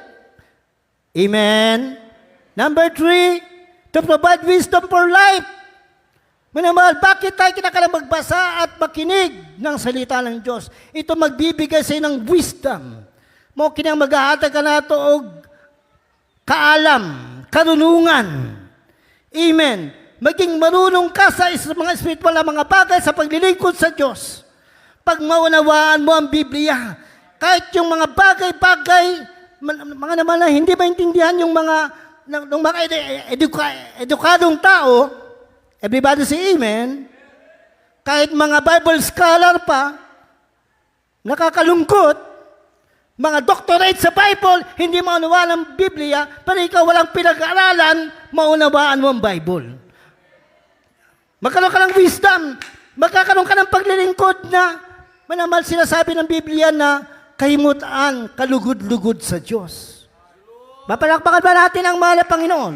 C: Amen. Number 3, to provide wisdom for life. Manamahal, bakit tayo kinakailangan magbasa at makinig ng salita ng Diyos? Ito magbibigay sa ng wisdom. Mo kinang maghahatag ka na ito og kaalam, karunungan. Amen. Maging marunong ka sa mga spiritual na mga bagay sa paglilingkod sa Diyos. Pag maunawaan mo ang Biblia, kahit yung mga bagay-bagay, mga naman na hindi maintindihan yung mga edukadong tao, everybody say amen, kahit mga Bible scholar pa, nakakalungkot, mga doctorate sa Bible, hindi maunawaan ang Biblia, pero ikaw walang pinag-aaralan, maunawaan mo ang Bible. Magkaroon ka ng wisdom, magkakaroon ka ng paglilingkod na manamal sinasabi ng Biblia na kahimutan, kalugod-lugod sa Diyos. Mapalakpakan ba natin ang mahal na Panginoon?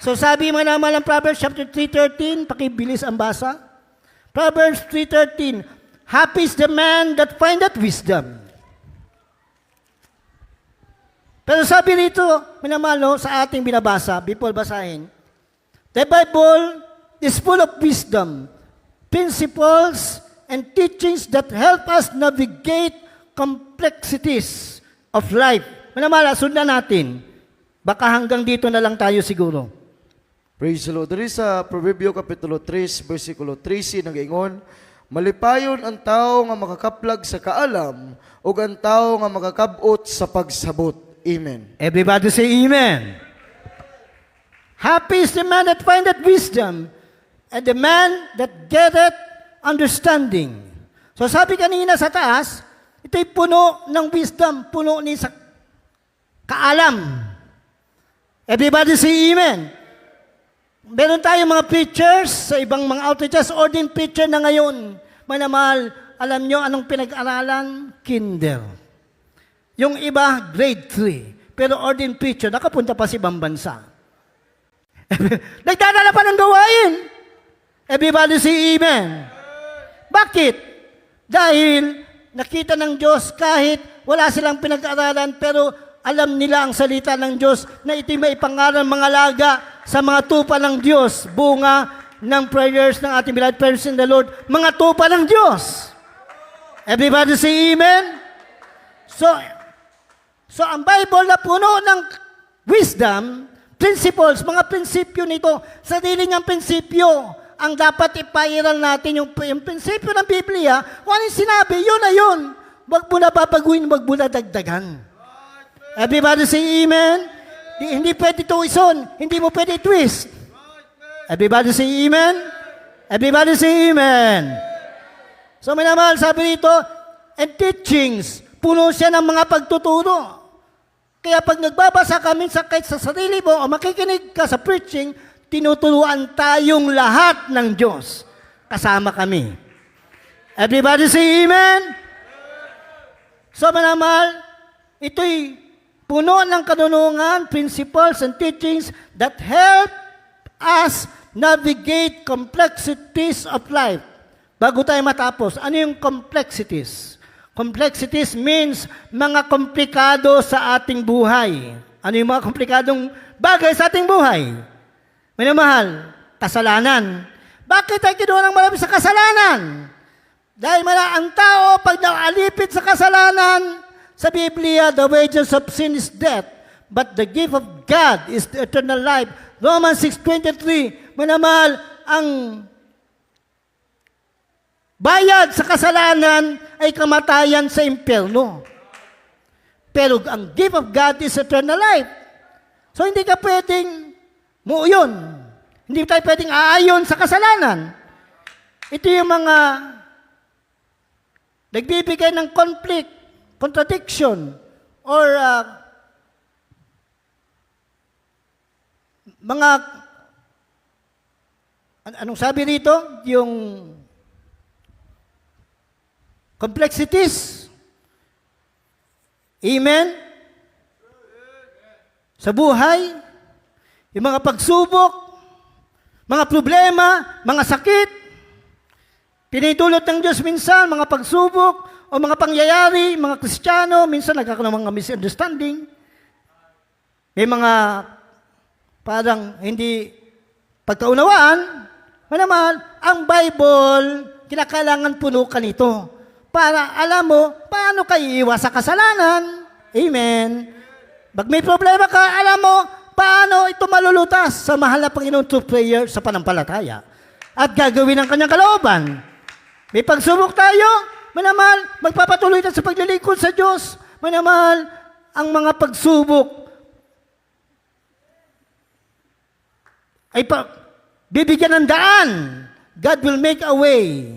C: So sabi manamal ng Proverbs chapter 3:13, pakibilis ang basa. Proverbs 3:13, happy is the man that findeth wisdom. Pero sabi rito, minamalo, sa ating binabasa, before basahin, the Bible is full of wisdom, principles, and teachings that help us navigate complexities of life. Minamala, sundan natin. Baka hanggang dito na lang tayo siguro.
D: Praise the Lord. Diri sa Proverbio Kapitulo 3, versikulo 13, nag-ingon, malipayon ang tao nga makakaplag sa kaalam, o ang tao nga makakabot sa pagsabot. Amen.
C: Everybody say amen. Happy is the man that findeth wisdom, and the man that getteth understanding. So sabi kanina sa taas, ito'y puno ng wisdom, puno ni sa kaalam. Everybody say amen. Meron tayong mga preachers sa ibang mga outreaches, ordained preacher na ngayon. Manamahal, alam nyo anong pinag-aralan? Kinder. Yung iba, grade 3. Pero ordained preacher, nakapunta pa sa ibang bansa. Nagdadala pa ng gawain. Everybody say amen. Bakit? Dahil nakita ng Diyos kahit wala silang pinag-aralan, pero alam nila ang salita ng Diyos na ito'y maipangaral mga laga sa mga tupa ng Diyos. Bunga ng prayers ng ating beloved parents in the Lord. Mga tupa ng Diyos. Everybody say amen. So ang Bible na puno ng wisdom, principles, mga prinsipyo nito, sarili niyang prinsipyo, ang dapat ipairal natin yung prinsipyo ng Biblia, kung ano yung sinabi, yun na yun. Huwag mo na babaguhin, huwag mo na dagdagan. Everybody say amen. Hindi pwede tuwison, hindi mo pwede twist. Everybody say amen. Everybody say amen. So minamahal, sabi dito, and teachings, puno siya ng mga pagtuturo. Kaya pag nagbabasa kami kahit sa sarili mo o makikinig ka sa preaching, tinuturuan tayong lahat ng Diyos. Kasama kami. Everybody say amen? So manamahal, ito'y puno ng kanunungan, principles, and teachings that help us navigate complexities of life. Bago tayo matapos, ano yung complexities? Complexities means mga komplikado sa ating buhay. Ano yung mga komplikadong bagay sa ating buhay? Minamahal, kasalanan. Bakit tayo kinuha ng marami sa kasalanan? Dahil ang tao, pag naalipit sa kasalanan, sa Biblia, the wages of sin is death, but the gift of God is the eternal life. Romans 6:23, minamahal, ang bayad sa kasalanan ay kamatayan sa impyerno. Pero ang gift of God is eternal life. So hindi ka pwedeng muuyon. Hindi tayo pwedeng aayon sa kasalanan. Ito yung mga nagbibigay ng conflict, contradiction, or mga anong sabi rito? Yung complexities. Amen? Sa buhay, yung mga pagsubok, mga problema, mga sakit, pinitulot ng Diyos minsan, mga pagsubok, o mga pangyayari, mga Kristiyano, minsan nagkakaroon ng mga misunderstanding. May mga parang hindi pagkaunawaan. Manaman, ang Bible, kinakailangan puno ka nito para alam mo paano ka iiwas sa kasalanan. Amen. Pag may problema ka, alam mo paano ito malulutas sa mahal na Panginoon through prayer sa panampalataya at gagawin ang kanyang kalooban. May pagsubok tayo, manaman, magpapatuloy tayo sa paglilingkod sa Diyos. Manaman, ang mga pagsubok ay bibigyan ng daan. God will make a way.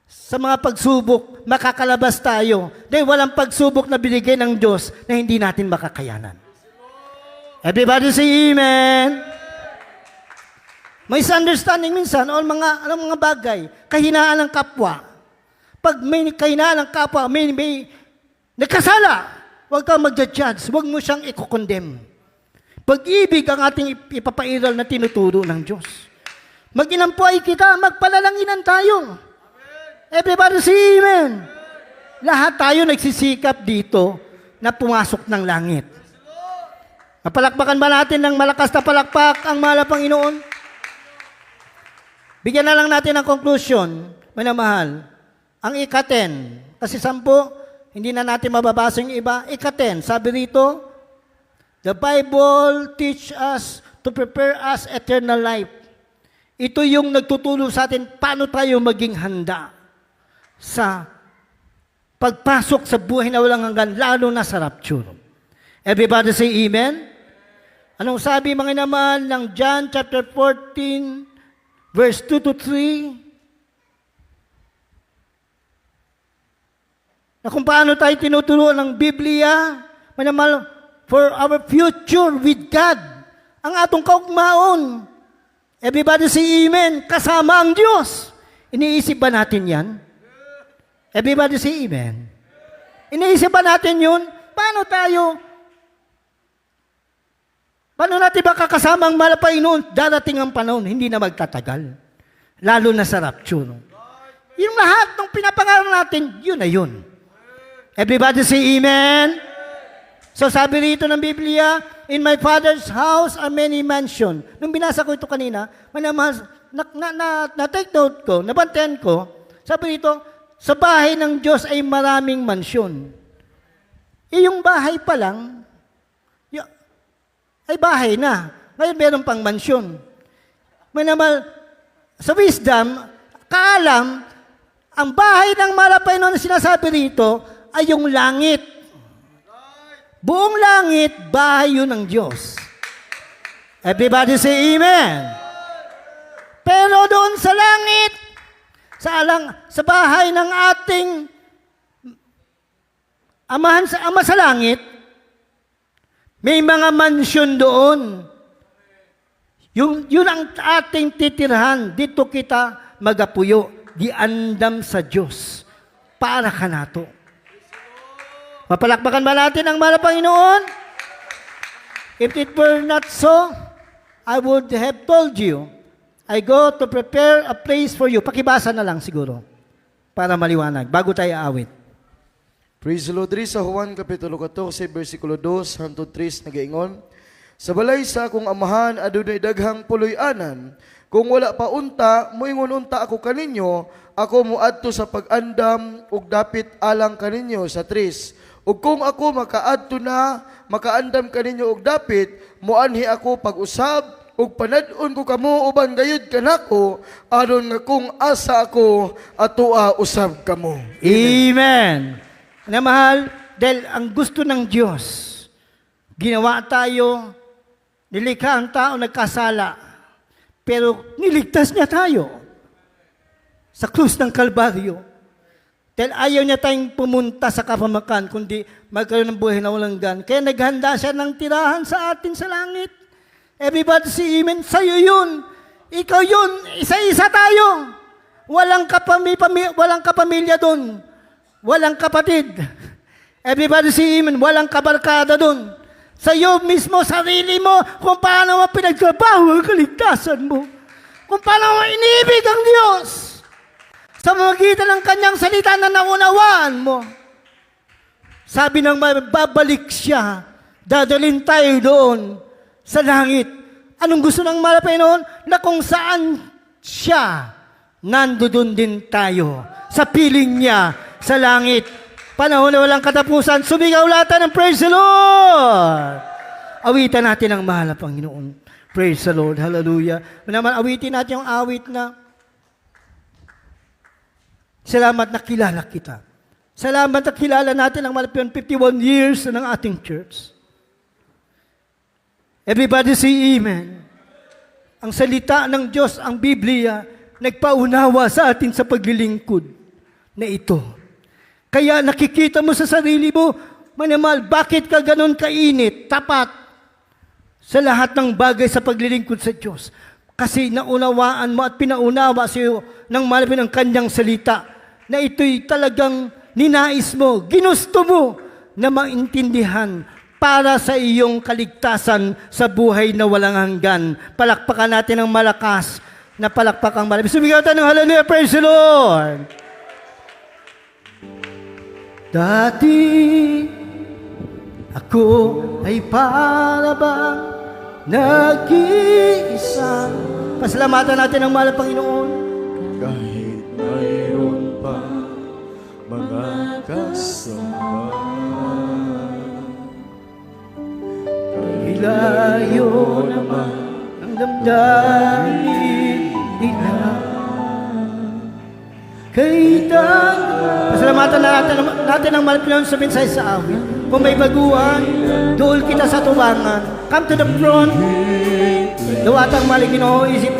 C: Sa mga pagsubok, makakalabas tayo. Dahil walang pagsubok na binigay ng Diyos na hindi natin makakayanan. Everybody say amen. May misunderstanding minsan o mga bagay, kahinaan ng kapwa. Pag may kainaan ng kapwa, may nagkasala, huwag kang mag-judge, huwag mo siyang i-condemn. Pag-ibig ang ating ipapairal na tinuturo ng Diyos. Mag-inampuay kita, magpalalanginan tayo. Everybody say amen. Lahat tayo nagsisikap dito na pumasok ng langit. Mapalakpakan ba natin ng malakas na palakpak ang mahal na Panginoon? Bigyan na lang natin ng conclusion, minamahal. Ang ika-10, kasi 10, hindi na natin mababasa yung iba. Ika-10, sabi rito, the Bible teach us to prepare us eternal life. Ito yung nagtutulong sa atin paano tayo maging handa sa pagpasok sa buhay na walang hanggan, lalo na sa rapture. Everybody say amen? Anong sabi mga naman ng John chapter 14, verse 2 to 3? Na kung paano tayo tinuturuan ng Biblia, mga naman, for our future with God, ang atong kaugmaon. Everybody say amen, kasama ang Diyos. Iniisip ba natin yan? Everybody say amen. Iniisip ba natin yun? Paano natin ba kakasama ang mahal na Panginoon? Darating ang panahon, hindi na magtatagal. Lalo na sa rapture. Yung lahat ng pinapangaral natin, yun na yun. Everybody say amen. So sabi rito ng Biblia, in my Father's house are many mansions. Nung binasa ko ito kanina, na-take note ko, nabantayan ko, sabi rito, sa bahay ng Diyos ay maraming mansyon. Yung bahay pa lang, ay bahay na. Ngayon meron pang mansyon. May naman, sa wisdom, kaalam, ang bahay ng malapay na sinasabi rito ay yung langit. Buong langit, bahay yun ng Diyos. Everybody say amen. Pero doon sa langit, sa bahay ng ating Ama sa langit, may mga mansyon doon. Yun ang ating titirhan. Dito kita magapuyo. Giandam sa Diyos. Para ka nato. Mapalakpakan ba natin ang mahal na Panginoon? If it were not so, I would have told you, I go to prepare a place for you. Pakibasa na lang siguro. Para maliwanag. Bago tayo aawit.
D: Praise the Lord. Diri sa Juan Kapitulo 14, versikulo 2, hangtod 3, nagaingon, sa balay sa akong amahan, adunay daghang puloy-anan. Kung wala pa unta, moingon unta ako kaninyo, ako muadto sa pag-andam, ug dapit alang kaninyo sa 3. Ug kung ako makaadto na, makaandam kaninyo ug dapit, muanhi ako pag-usab, ug panad-on ko kamo uban gayud kanako, aron nga kung asa ako, atua usab kamo.
C: Amen. Na mahal, dahil ang gusto ng Diyos, ginawa tayo, nilikha ang tao nagkasala, pero niligtas niya tayo sa krus ng Kalbaryo. Dahil ayaw niya tayong pumunta sa kapamakan, kundi magkaroon ng buhay na walang gan. Kaya naghanda siya ng tirahan sa atin sa langit. Everybody say amen, sa'yo yun. Ikaw yun, isa-isa tayo. Walang kapamilya doon. Walang kapatid. Everybody say amen. Walang kabarkada doon. Sa iyo mismo, sarili mo, kung paano mo pinagtrabaho ang kaligtasan mo. Kung paano mo inibig ang Diyos. Sa magitan ng kanyang salita na naunawaan mo. Sabi ng babalik siya, dadalhin tayo doon sa langit. Anong gusto ng mahal na Panginoon? Na kung saan siya, nandoon din tayo. Sa piling niya, sa langit. Panahon na walang katapusan, sumigaw lahat ng praise the Lord. Awitan natin ang mahal na Panginoon. Praise the Lord. Hallelujah. Naman awitin natin yung awit na salamat na kilala kita. Salamat na kilala natin ang malapian 51 years ng ating church. Everybody say amen. Ang salita ng Diyos, ang Biblia, nagpaunawa sa atin sa paglilingkod na ito. Kaya nakikita mo sa sarili mo, manamal, bakit ka ganon kainit, tapat sa lahat ng bagay sa paglilingkod sa Diyos? Kasi naunawaan mo at pinaunawa sa iyo ng malapit ng kanyang salita na ito'y talagang ninais mo, ginusto mo na maintindihan para sa iyong kaligtasan sa buhay na walang hanggan. Palakpakan natin ng malakas na palakpakang marami. Sumigaw tayo ng hallelujah, praise the Lord! Dati ako ay para bang nag-iisa. Pasalamatan natin ang mahal na Panginoon.
E: Kahit mayroon pa mga kasama,
C: Ilayo naman ang damdamin nila. Kaitan. Pasalamatan natin ang mahal na Panginoon sa mensahe sa awit. Kung may baguhan, dool kita sa tubangan. Come to the front. Dawatang mahal na Ginoo, isip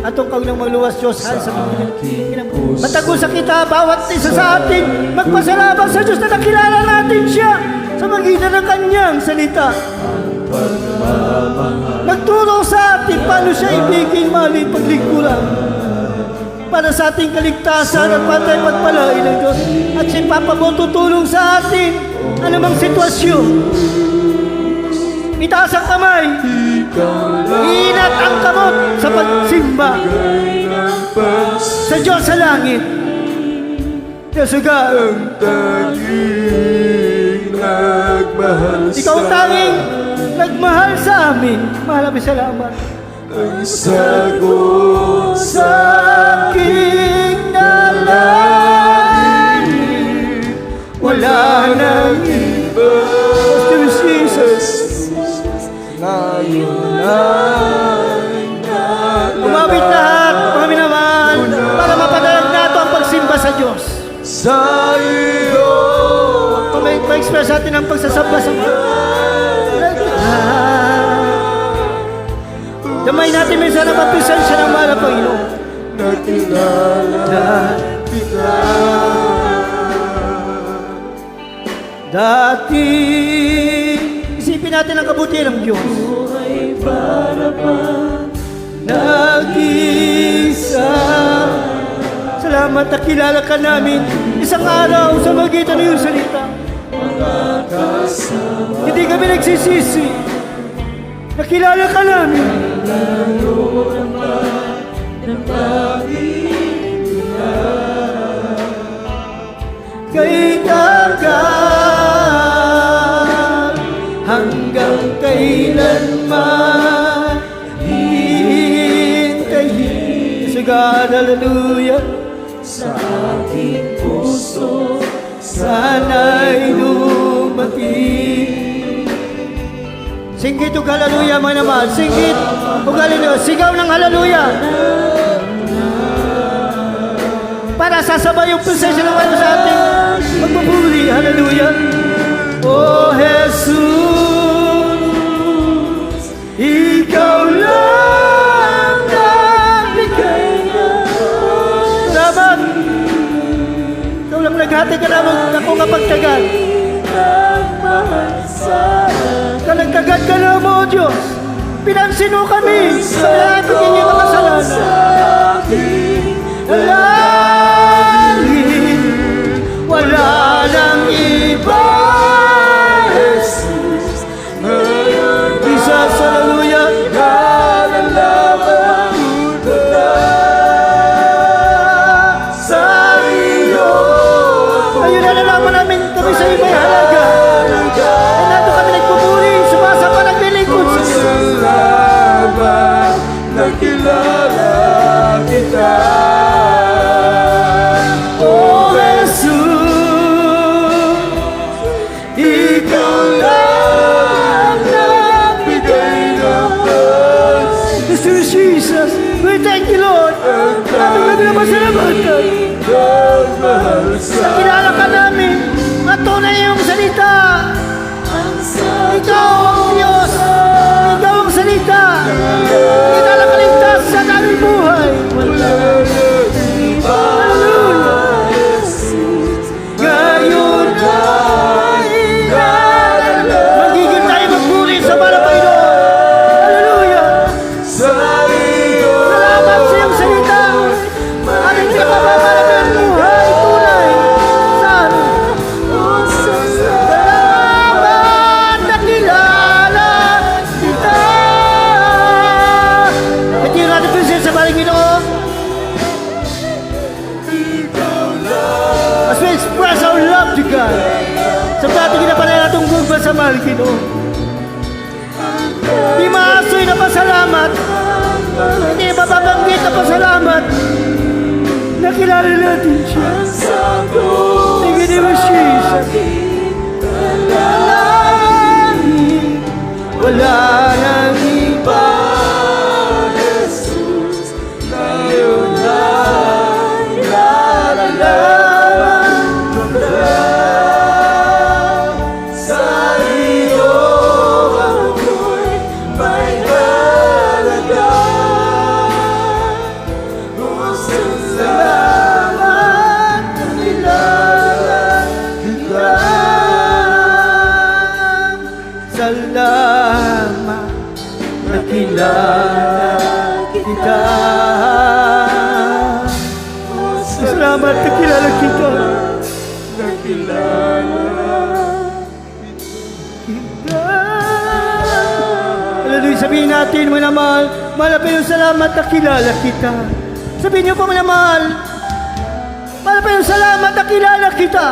C: atong kag nang magluwas Diyos sa Panginoon. Matagusa kita bawat isa sa atin. Magpasalamat sa Diyos na nakilala natin siya sa magitan ng kanyang salita. Nagturo sa atin paano siya ibigin, mahalin, paglingkuran para sa ating kaligtasan at para tayo pagpalain ng Diyos. At si Papa mo tutulong sa atin anumang sitwasyon. Itaas ang kamay, inat ang kamot sa pagsimba sa Diyos sa langit. Yasuga,
E: tanging nagmahal
C: ikaw ang tanging nagmahal sa amin. Maraming salamat.
E: ang sagot
C: Sa aking dalangin, wala nang iba. Master Jesus,
E: ngayon ay
C: umawit lahat, mga minamahal, para mapadalag nato ang pagsimba sa Diyos.
E: sa iyo.
C: Kung may express natin ang pagsasamba sa damay natin minsan ang mapresensya ng mahal na Panginoon.
E: Nakilala kita.
C: Dati, isipin natin ang kabutihan ng Diyos. Nag-isa. Salamat na kilala ka namin isang araw sa magitan ng iyong salita. Hindi kami nagsisisi. Nakilala ka namin. Kay tagal hanggang kailanman hihintayin. So God, hallelujah. Sa aking puso sana'y dumating. Singgit ug hallelujah, mga naman. Singgit ug hallelujah. Sigaw ng hallelujah. Para sasabay yung presensya ng Panginoon sa ating magpupuri. Hallelujah. Oh Jesus, ikaw lang nagbigay ng salamat. Ikaw lang naghati ka naman ako nga pagtagal. Kalagkagat ka na mo, Diyos. Pinansin mo kami sa lahat ng inyong mga kasalanan. Wala nang iba. Jesus, hallelujah. Sa iyo. Ayun na nalaman namin kami sa iba'y halaga. Ay nato kami nagpupuri, sumasapa naglilingkod sa iyo.
E: Salamat, nakilala kita.
C: Oh Jesus, ikaw lang
E: Bigay ng paz.
C: Mr. Jesus, we thank you, Lord. Namin na masalamatan.
E: Nagmahal sa
C: Kilala ka namin. Matunay yung salita. Ikaw ang Diyos. Ikaw ang salita. Kita lang kaligtas sa aming buhay. Hallelujah. Ngayon ay magiging tayo magpuri sa para Panginoon. Hallelujah.
E: sa iyo.
C: Salamat sa iyong salita. Aming pinapapamalag ng buhay. Tunay Sa dating ginapanay natong gugba sa mahal, Ginoo. Di maasoy na pasalamat. Hindi mababanggit na pasalamat. Nakilala natin siya. Thank you, Lord Jesus. Wala nang iba. Jesus, ngayon ay nalalaman ko na sa iyo ako'y may halaga. Pusong salamat na kilala kita. Salamat na kilala kita. Salamat na kilala kita. Hallelujah. Sabihin natin, mga mahal, malapit yung salamat na kilala kita. Sabihin niyo po, mga mahal, malapit yung salamat na kilala kita.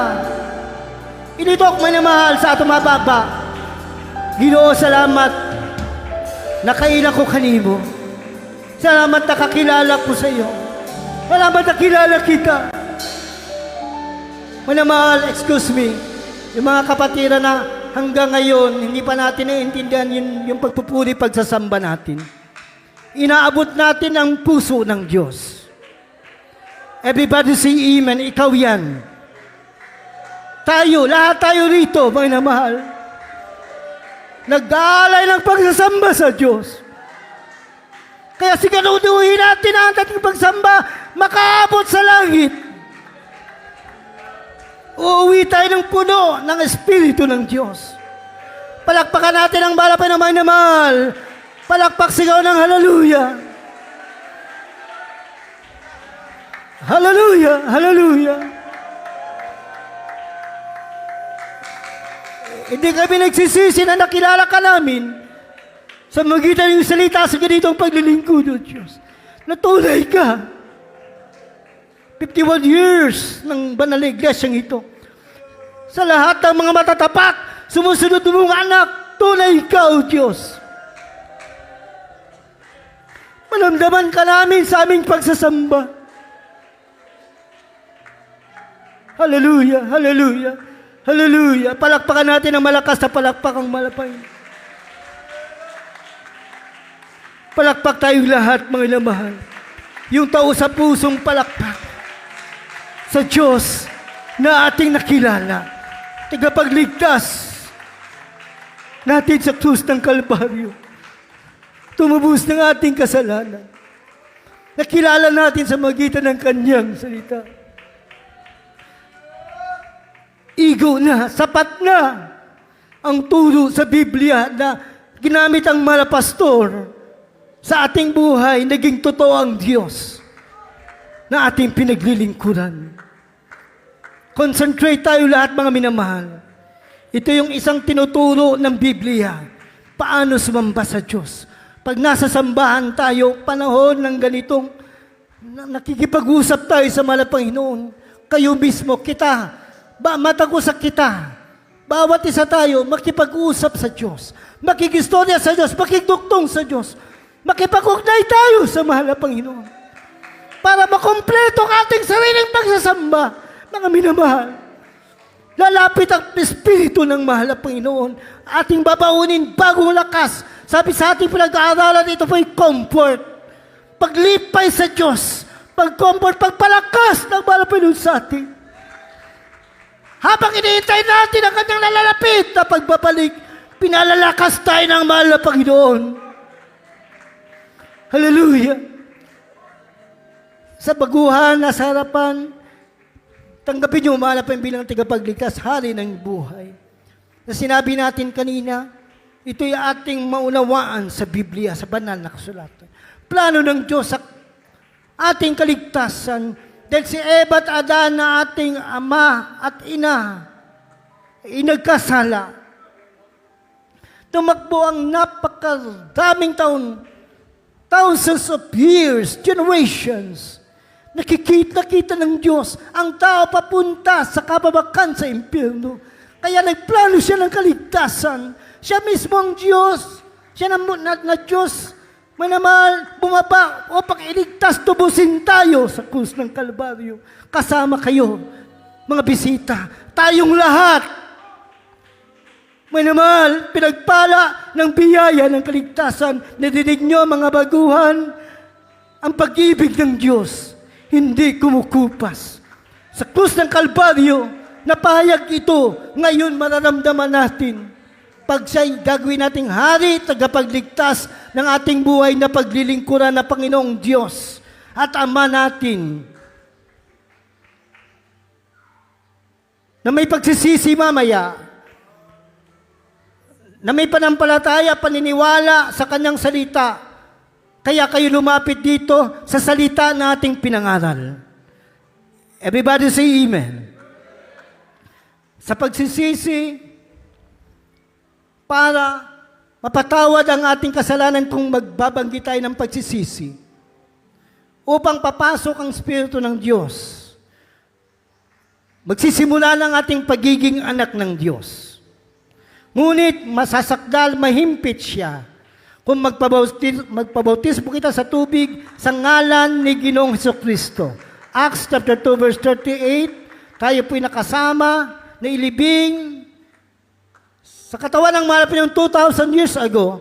C: Initok, mga mahal, sa atong mababa. Ginoo, salamat nakaila ko kanimo. Salamat nakakilala ko sa iyo. Salamat nakilala kita. Manamahal, excuse me, yung mga kapatiran na hanggang ngayon, hindi pa natin naiintindihan yung pagpupuri, pagsasamba natin. Inaabot natin ang puso ng Diyos. Everybody say amen, ikaw yan. Tayo, lahat tayo rito, mga mahal. Nag-aalay ng pagsasamba sa Diyos. Kaya siguraduhin natin ang ating pagsamba makaabot sa langit. Uuwi tayo ng puno ng Espiritu ng Diyos. Palakpakan natin ang balapay na may namahal. Palakpak sigaw ng hallelujah. Hallelujah, hallelujah. Hindi kami nagsisisi na nakilala ka namin sa magitan ng salita sa ganitong paglilingkod, O Diyos. Natunay ka. 51 years ng banal na iglesyang ito. Sa lahat ng mga matatapat, sumusunod mong anak, tunay ka, O Diyos. Malamdaman ka namin sa aming pagsasamba. Hallelujah, hallelujah. Hallelujah. Palakpakan natin ang malakas na palakpakang malapay. Palakpak tayong lahat, mga inamahal. Yung tao sa pusong palakpak sa Diyos na ating nakilala. Tagapagligtas natin sa krus ng Kalbaryo. Tumubos ng ating kasalanan. Nakilala natin sa magitan ng kanyang salita. Igo na, sapat na ang turo sa Biblia na ginamit ang mga pastor sa ating buhay, naging totoo ang Diyos na ating pinaglilingkuran. Concentrate tayo lahat, mga minamahal. Ito yung isang tinuturo ng Biblia. Paano sumamba sa Diyos? Pag nasa sambahan tayo, panahon ng ganitong nakikipag-usap tayo sa mahal na Panginoon, kayo mismo, kita, matagusak kita. Bawat isa tayo, makipag-usap sa Diyos. Makikistorya sa Diyos, makikduktong sa Diyos. Makipag-ugnay tayo sa mahal na Panginoon. Para makompleto ang ating sariling pagsasamba, mga minamahal. Lalapit ang Espiritu ng mahal na Panginoon. Ating babaunin bagong lakas. Sabi sa ating pinag-aaralan, ito po'y comfort. Paglipay sa Diyos. Pag-comfort, pagpalakas ng mahal na Panginoon sa atin. Habang iniintay natin ang kanyang nalalapit na pagbabalik, pinalalakas tayo ng mahal na Panginoon. Hallelujah! Sa baguhan, nasa harapan, tanggapin niyo, mahal na Panginoon bilang tagapagligtas, hari ng buhay. Na sinabi natin kanina, ito'y ating maunawaan sa Biblia, sa banal na kasulatan. Plano ng Diyos sa ating kaligtasan. Dahil si Eva at Adan na ating ama at ina ay nagkasala. Tumakbo ang napakadaming taon, thousands of years, generations. Nakita ng Diyos ang tao papunta sa kababakan sa impyerno. Kaya nagplano siya ng kaligtasan. Siya mismo ang Diyos. Siya na Diyos. Manamahal, bumaba upang iligtas, tubusin tayo sa krus ng Kalbaryo. Kasama kayo, mga bisita, tayong lahat. Manamahal, pinagpala ng biyaya ng kaligtasan. Nadinig nyo, mga baguhan, ang pag-ibig ng Diyos, hindi kumukupas. Sa krus ng Kalbaryo, napahayag ito, ngayon mararamdaman natin. Pag siya'y gagawin nating hari, tagapagligtas ng ating buhay na paglilingkuran na Panginoong Diyos at Ama natin, na may pagsisisi mamaya, na may panampalataya, paniniwala sa Kanyang salita, kaya kayo lumapit dito sa salita na ating pinangaral. Everybody say amen. Sa pagsisisi, para mapatawad ang ating kasalanan kung magbabanggit tayo ng pagsisisi, upang papasok ang Espiritu ng Diyos, magsisimula ng ating pagiging anak ng Diyos. Ngunit masasakdal, mahimpit siya kung magpabautismo kita sa tubig sa ngalan ni Ginoong Hesukristo. Acts chapter 2 verse 38, tayo po'y nakasama na ilibing sa katawan ng mahal Panginoon 2,000 years ago,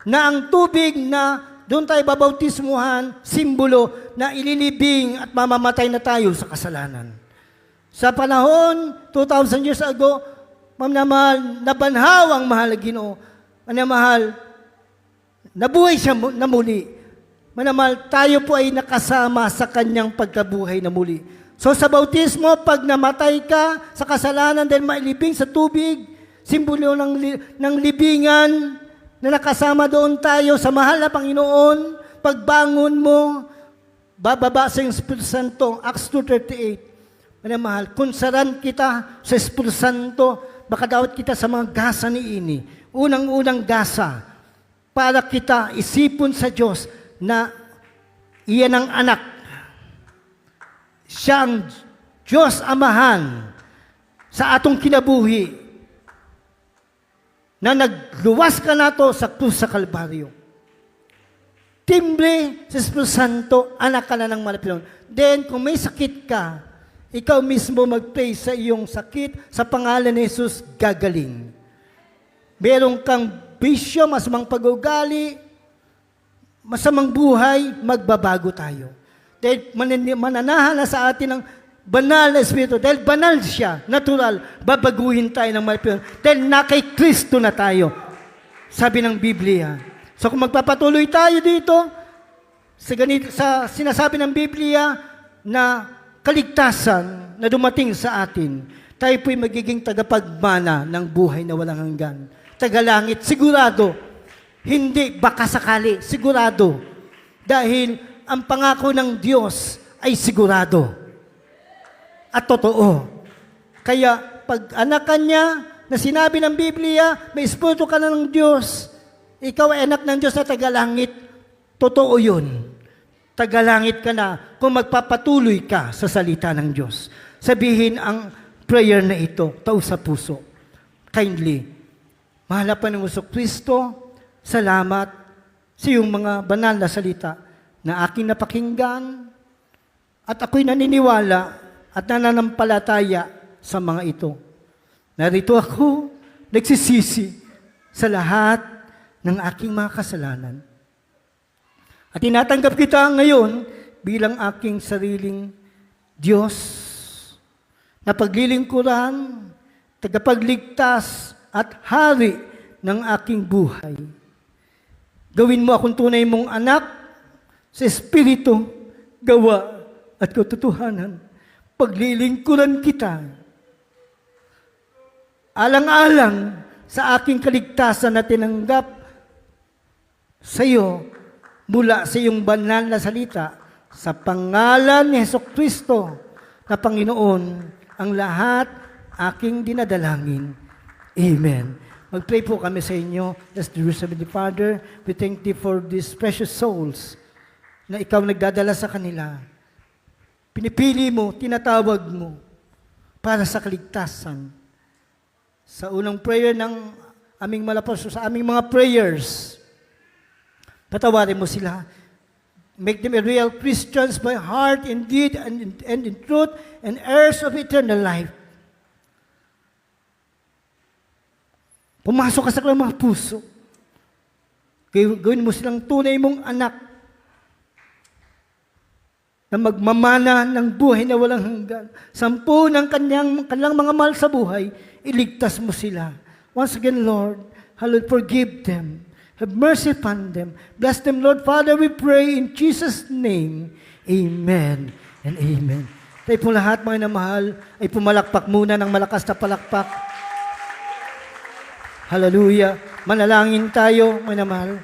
C: na ang tubig na doon tayo babautismuhan, simbolo na ililibing at mamamatay na tayo sa kasalanan. Sa panahon, 2,000 years ago, mamamahal, nabanhaw ang mahal na Ginoo. Manamahal, nabuhay siya na muli. Manamahal, tayo po ay nakasama sa kanyang pagkabuhay na muli. So sa bautismo, pag namatay ka sa kasalanan dahil mailibing sa tubig, simbolo ng libingan na nakasama doon tayo sa mahal na Panginoon. Pagbangon mo, bababa sa Espiritu Santo, Acts 2:38. Manamahal, kunsaran kita sa Espiritu Santo, baka dapat kita sa mga gasa ni Ini. Unang-unang gasa, para kita isipon sa Diyos na iyan ang anak. Siya ang Diyos Amahan sa atong kinabuhi, na nagluwas ka nato sa krus sa Kalbaryo. Timbre sa Espiritu Santo, anak ka na ng Malapinon. Then, kung may sakit ka, ikaw mismo mag-pray sa iyong sakit, sa pangalan ni Jesus, gagaling. Meron kang bisyo, masamang pag-ugali, masamang buhay, magbabago tayo. Dahil mananahan na sa atin ang banal na Espiritu. Dahil banal siya, natural, babaguhin tayo ng Malapinon. Dahil na kay Kristo na tayo, sabi ng Biblia. So kung magpapatuloy tayo dito, sa sinasabi ng Biblia na kaligtasan na dumating sa atin, tayo po'y magiging tagapagmana ng buhay na walang hanggan. Tagalangit, sigurado. Hindi baka sakali, sigurado. Dahil ang pangako ng Diyos ay sigurado at totoo. Kaya pag anak ka niya, na sinabi ng Biblia, may espiritu ka na ng Diyos, ikaw ay anak ng Diyos na tagalangit, totoo yun. Tagalangit ka na kung magpapatuloy ka sa salita ng Diyos. Sabihin ang prayer na ito, tao sa puso. Kindly, mahal na Panginoong Kristo, salamat sa iyong mga banal na salita na aking napakinggan at ako'y naniniwala at nananampalataya sa mga ito. Narito ako, nagsisisi sa lahat ng aking mga kasalanan. At tinatanggap kita ngayon bilang aking sariling Diyos na paglilingkuran, tagapagligtas at hari ng aking buhay. Gawin mo akong tunay mong anak sa espiritu, gawa at katotohanan. Paglilingkuran kita. Alang-alang sa aking kaligtasan na tinanggap sa iyo mula sa iyong banal na salita, sa pangalan ni Hesukristo na Panginoon, ang lahat aking dinadalangin. Amen. Mag-pray po kami sa inyo. As the Heavenly Father, we thank Thee for these precious souls na Ikaw nagdadala sa kanila. Pinipili mo, tinatawag mo para sa kaligtasan. sa unang prayer ng aming malapastor, sa aming mga prayers. Patawarin mo sila. Make them a real Christians by heart, in deed, and in truth, and heirs of eternal life. Pumasok ka sa kanilang mga puso. Gawin mo silang tunay mong anak na magmamana ng buhay na walang hanggan. 10 ng kanilang mga mahal sa buhay, iligtas mo sila. Once again, Lord, hallelujah, forgive them. Have mercy upon them. Bless them, Lord. Father, we pray in Jesus' name. Amen and amen. Tayo po lahat, mga namahal, ay pumalakpak muna ng malakas na palakpak. Hallelujah. Manalangin tayo, mga namahal.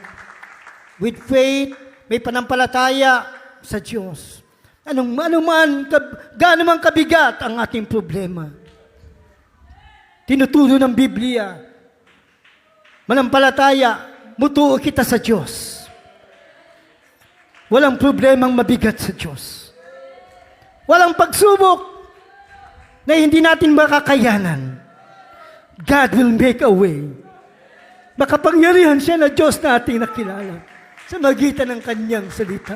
C: With faith, may panampalataya sa Diyos. Gaano man kabigat ang ating problema. Tinuturo ng Biblia, manampalataya, mutuo kita sa Diyos. Walang problemang mabigat sa Diyos. Walang pagsubok na hindi natin makakayanan. God will make a way. Makapangyarihan siya na Diyos na ating nakilala sa magitan ng Kanyang salita.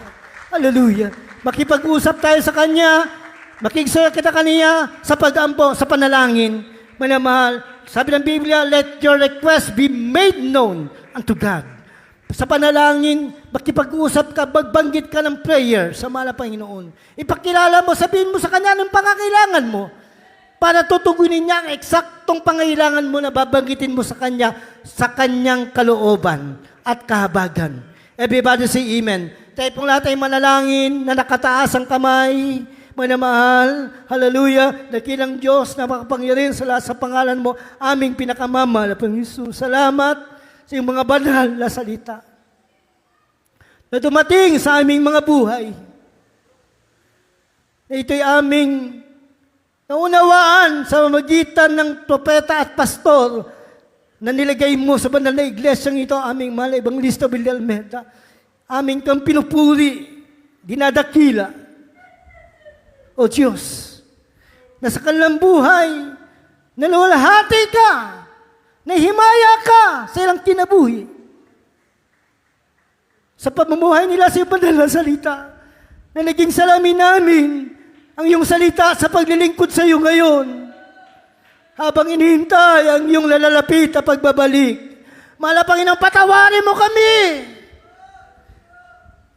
C: Hallelujah. Makipag-usap tayo sa Kanya, makigsaya kita Kanya sa pag-ampo, sa panalangin. Manamahal, sabi ng Biblia, let your request be made known unto God. Sa panalangin, makipag-usap ka, magbanggit ka ng prayer sa mahal na Panginoon. Ipakilala mo, sabihin mo sa Kanya ng pangangailangan mo para tutugunin niya ang eksaktong pangangailangan mo na babanggitin mo sa Kanya sa Kanyang kalooban at kahabagan. Everybody say amen. Tayo pong lahat ay manalangin na nakataas ang kamay. Manamahal, hallelujah, dakilang Diyos na makapangyarihan sa lahat sa pangalan mo, aming pinakamamahal na Panginoon. Salamat sa iyong mga banal na salita na dumating sa aming mga buhay. Na ito'y aming naunawaan sa magitan ng propeta at pastor na nilagay mo sa banal na iglesyang ito, aming mahal na Evangelista Villalmeda. Aming kang pinupuri, dinadakila. O Diyos, na sa kanilang buhay, naluwalhati ka, nahimaya ka sa ilang kinabuhi. Sa pamumuhay nila sa banal na salita, na naging salamin namin ang iyong salita sa paglilingkod sa iyo ngayon. Habang inihintay ang iyong lalalapit na pagbabalik, mahal na Panginoon, patawarin mo kami.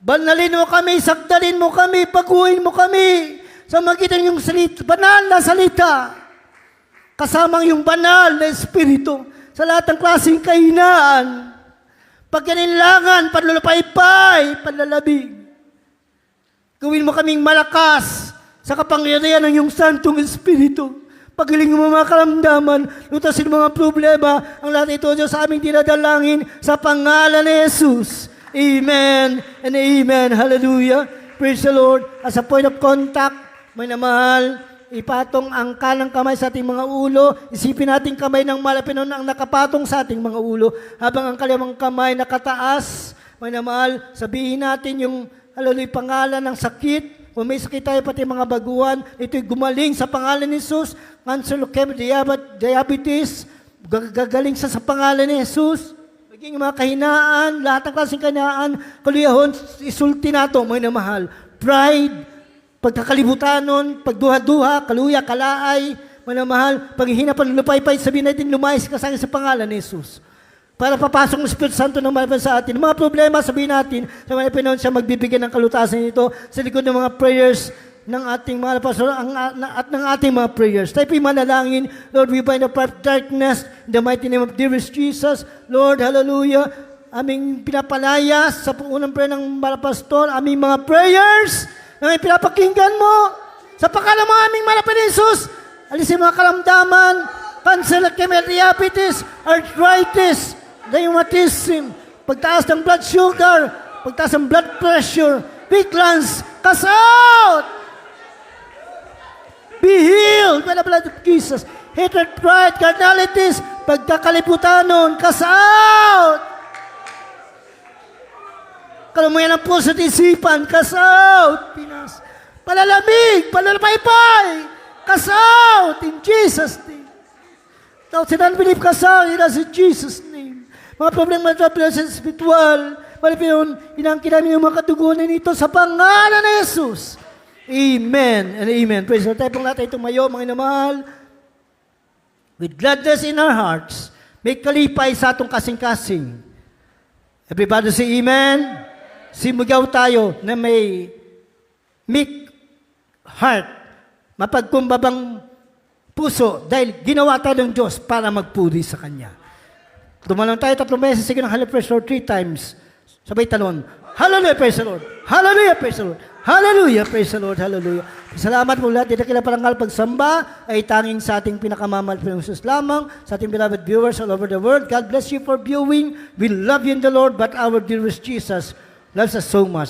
C: Banalin mo kami, sakdalin mo kami, baguhin mo kami, sa magitan yung salita, banal na salita, kasamang yung banal na Espiritu, sa lahat ng klaseng kahinaan, pagkanilangan, panlulupaypay, panlalabig. Gawin mo kaming malakas sa kapangyarihan ng iyong Santong Espiritu. Pagaling mo mga karamdaman, lutasin mo mga problema, ang lahat ito Diyos sa aming dinadalangin sa pangalan ni Jesus. Amen and amen. Hallelujah. Praise the Lord. As a point of contact, may namahal, ipatong ang kanang kamay sa ating mga ulo. Isipin natin kamay ng malapinon ang nakapatong sa ating mga ulo. Habang ang kalimang kamay nakataas, may namahal, sabihin natin yung hallelujah, pangalan ng sakit. Kung may sakit tayo, pati mga baguhan, ito'y gumaling sa pangalan ni Jesus. Cancer, leukemia, diabetes, gagaling sa pangalan ni Jesus. Maging mga kahinaan, lahat ng klaseng kahinaan, kaluyahon, isulti nato, may namahal. Pride, pagkakalibutan, pagduha-duha, kaluya, kalaay, manamahal, paghihina, panlupaypay, sabihin natin, lumayas ka sa pangalan ni Jesus. Para papasok ng Espiritu Santo ng malapan sa atin. Mga problema, sabihin natin, sa mga Pinoon siya magbibigay ng kalutasan nito sa likod ng mga prayers ng ating mga pastor at ng ating mga prayers. Tayo po'y manalangin, Lord, we bind up darkness in the mighty name of dearest Jesus. Lord, hallelujah, aming pinapalayas sa unang prayer ng malapastor, aming mga prayers, na pinapakinggan mo sa pangalan mo aming malapit ni Jesus. Alisin mga karamdaman, cancer, leukemia, diabetes, arthritis, rheumatism, pagtaas ng blood sugar, pagtaas ng blood pressure, weak lungs, cast out! Be healed by the blood of Jesus. Hatred, pride, carnalities, pagkakalibutan, cast out! Kalamayan ng puso at isipan, cast out! Pinas. Palalamig, palalapaypay, cast out in Jesus' name. Now, sa non-belief kasal, in Jesus' name. Mga problema sa spiritual, malipin inangkin namin yung mga katugunan nito sa pangalan ni Jesus. Amen and amen. Praise the Lord. Tayo pong lahat ay tumayo, mga inamahal. With gladness in our hearts, may kalipay sa atong kasing-kasing. Everybody say amen. Simugaw tayo na may meek heart, mapagkumbabang puso dahil ginawa tayo ng Diyos para magpuri sa Kanya. Tumalon tayo 3 beses, sige ng Hallelujah, praise the Lord 3 times. Sabay talon, Hallelujah, praise the Lord. Hallelujah, praise the Lord. Hallelujah, praise the Lord. Hallelujah. Salamat po lahat. Dito kila parangal pagsamba ay tanging sa ating pinakamamahal na Jesus lamang, sa ating beloved viewers all over the world. God bless you for viewing. We love you in the Lord, but our dearest Jesus loves us so much.